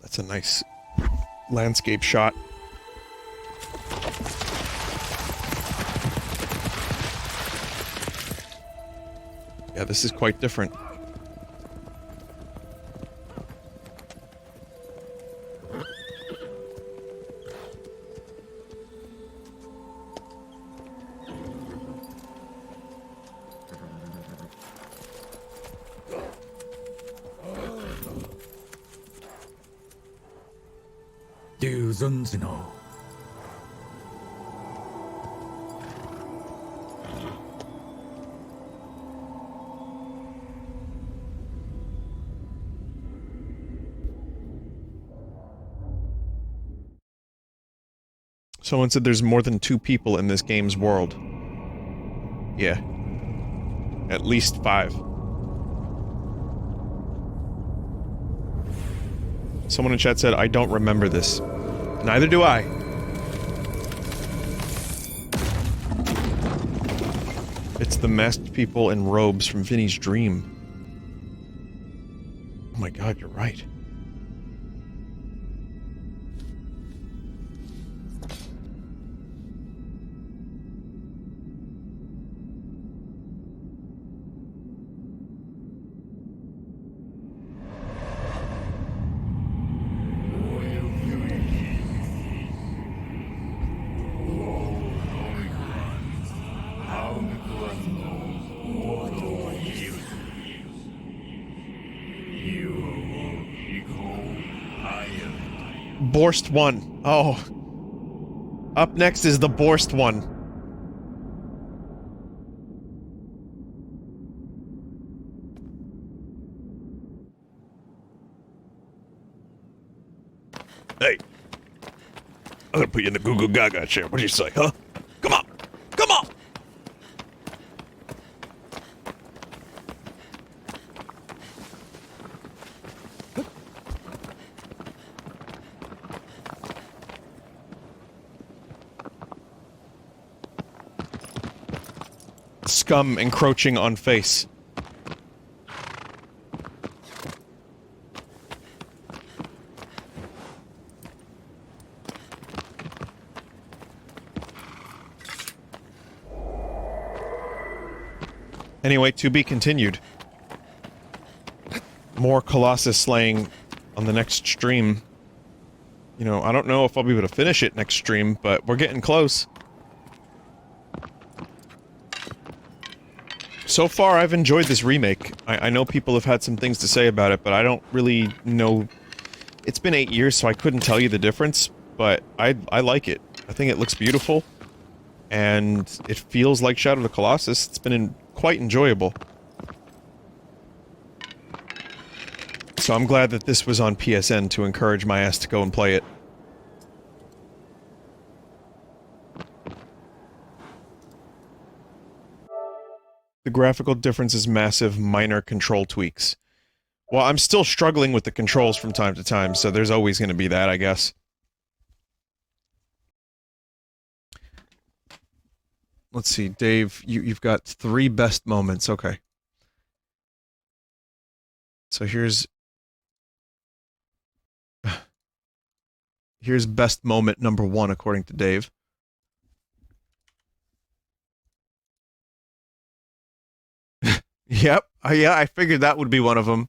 That's a nice landscape shot. Yeah, this is quite different. Someone said there's more than 2 people in this game's world. Yeah. At least 5. Someone in chat said, I don't remember this. Neither do I. It's the masked people in robes from Vinny's dream. Oh my god, you're right. Borst one. Oh. Up next is the Borst one. Hey. I'm gonna put you in the Goo Goo Gaga chair. What do you say, huh? Come on. Come on! Scum encroaching on face. Anyway, to be continued. More Colossus slaying on the next stream. You know, I don't know if I'll be able to finish it next stream, but we're getting close. So far, I've enjoyed this remake. I know people have had some things to say about it, but I don't really know... It's been 8 years, so I couldn't tell you the difference, but I like it. I think it looks beautiful, and it feels like Shadow of the Colossus. It's been quite enjoyable. So I'm glad that this was on PSN to encourage my ass to go and play it. The graphical difference is massive, minor control tweaks. Well, I'm still struggling with the controls from time to time, so there's always going to be that, I guess. Let's see, Dave, you've got 3 best moments, okay. So here's best moment number 1, according to Dave. Yep, yeah, I figured that would be one of them.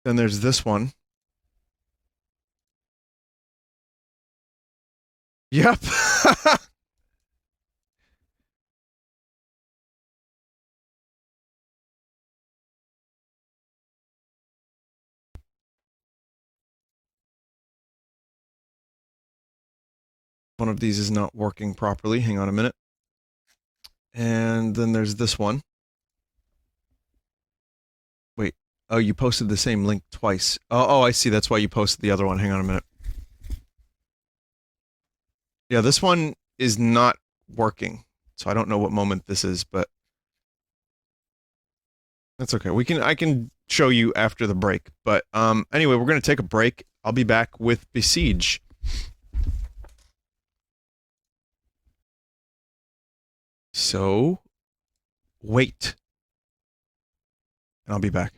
Then there's this one. Yep. One of these is not working properly. Hang on a minute. And then there's this one. Wait. Oh, you posted the same link twice. Oh, I see. That's why you posted the other one. Hang on a minute. Yeah, this one is not working. So I don't know what moment this is, but that's okay. I can show you after the break. But anyway, we're going to take a break. I'll be back with Besiege. So, wait. And I'll be back.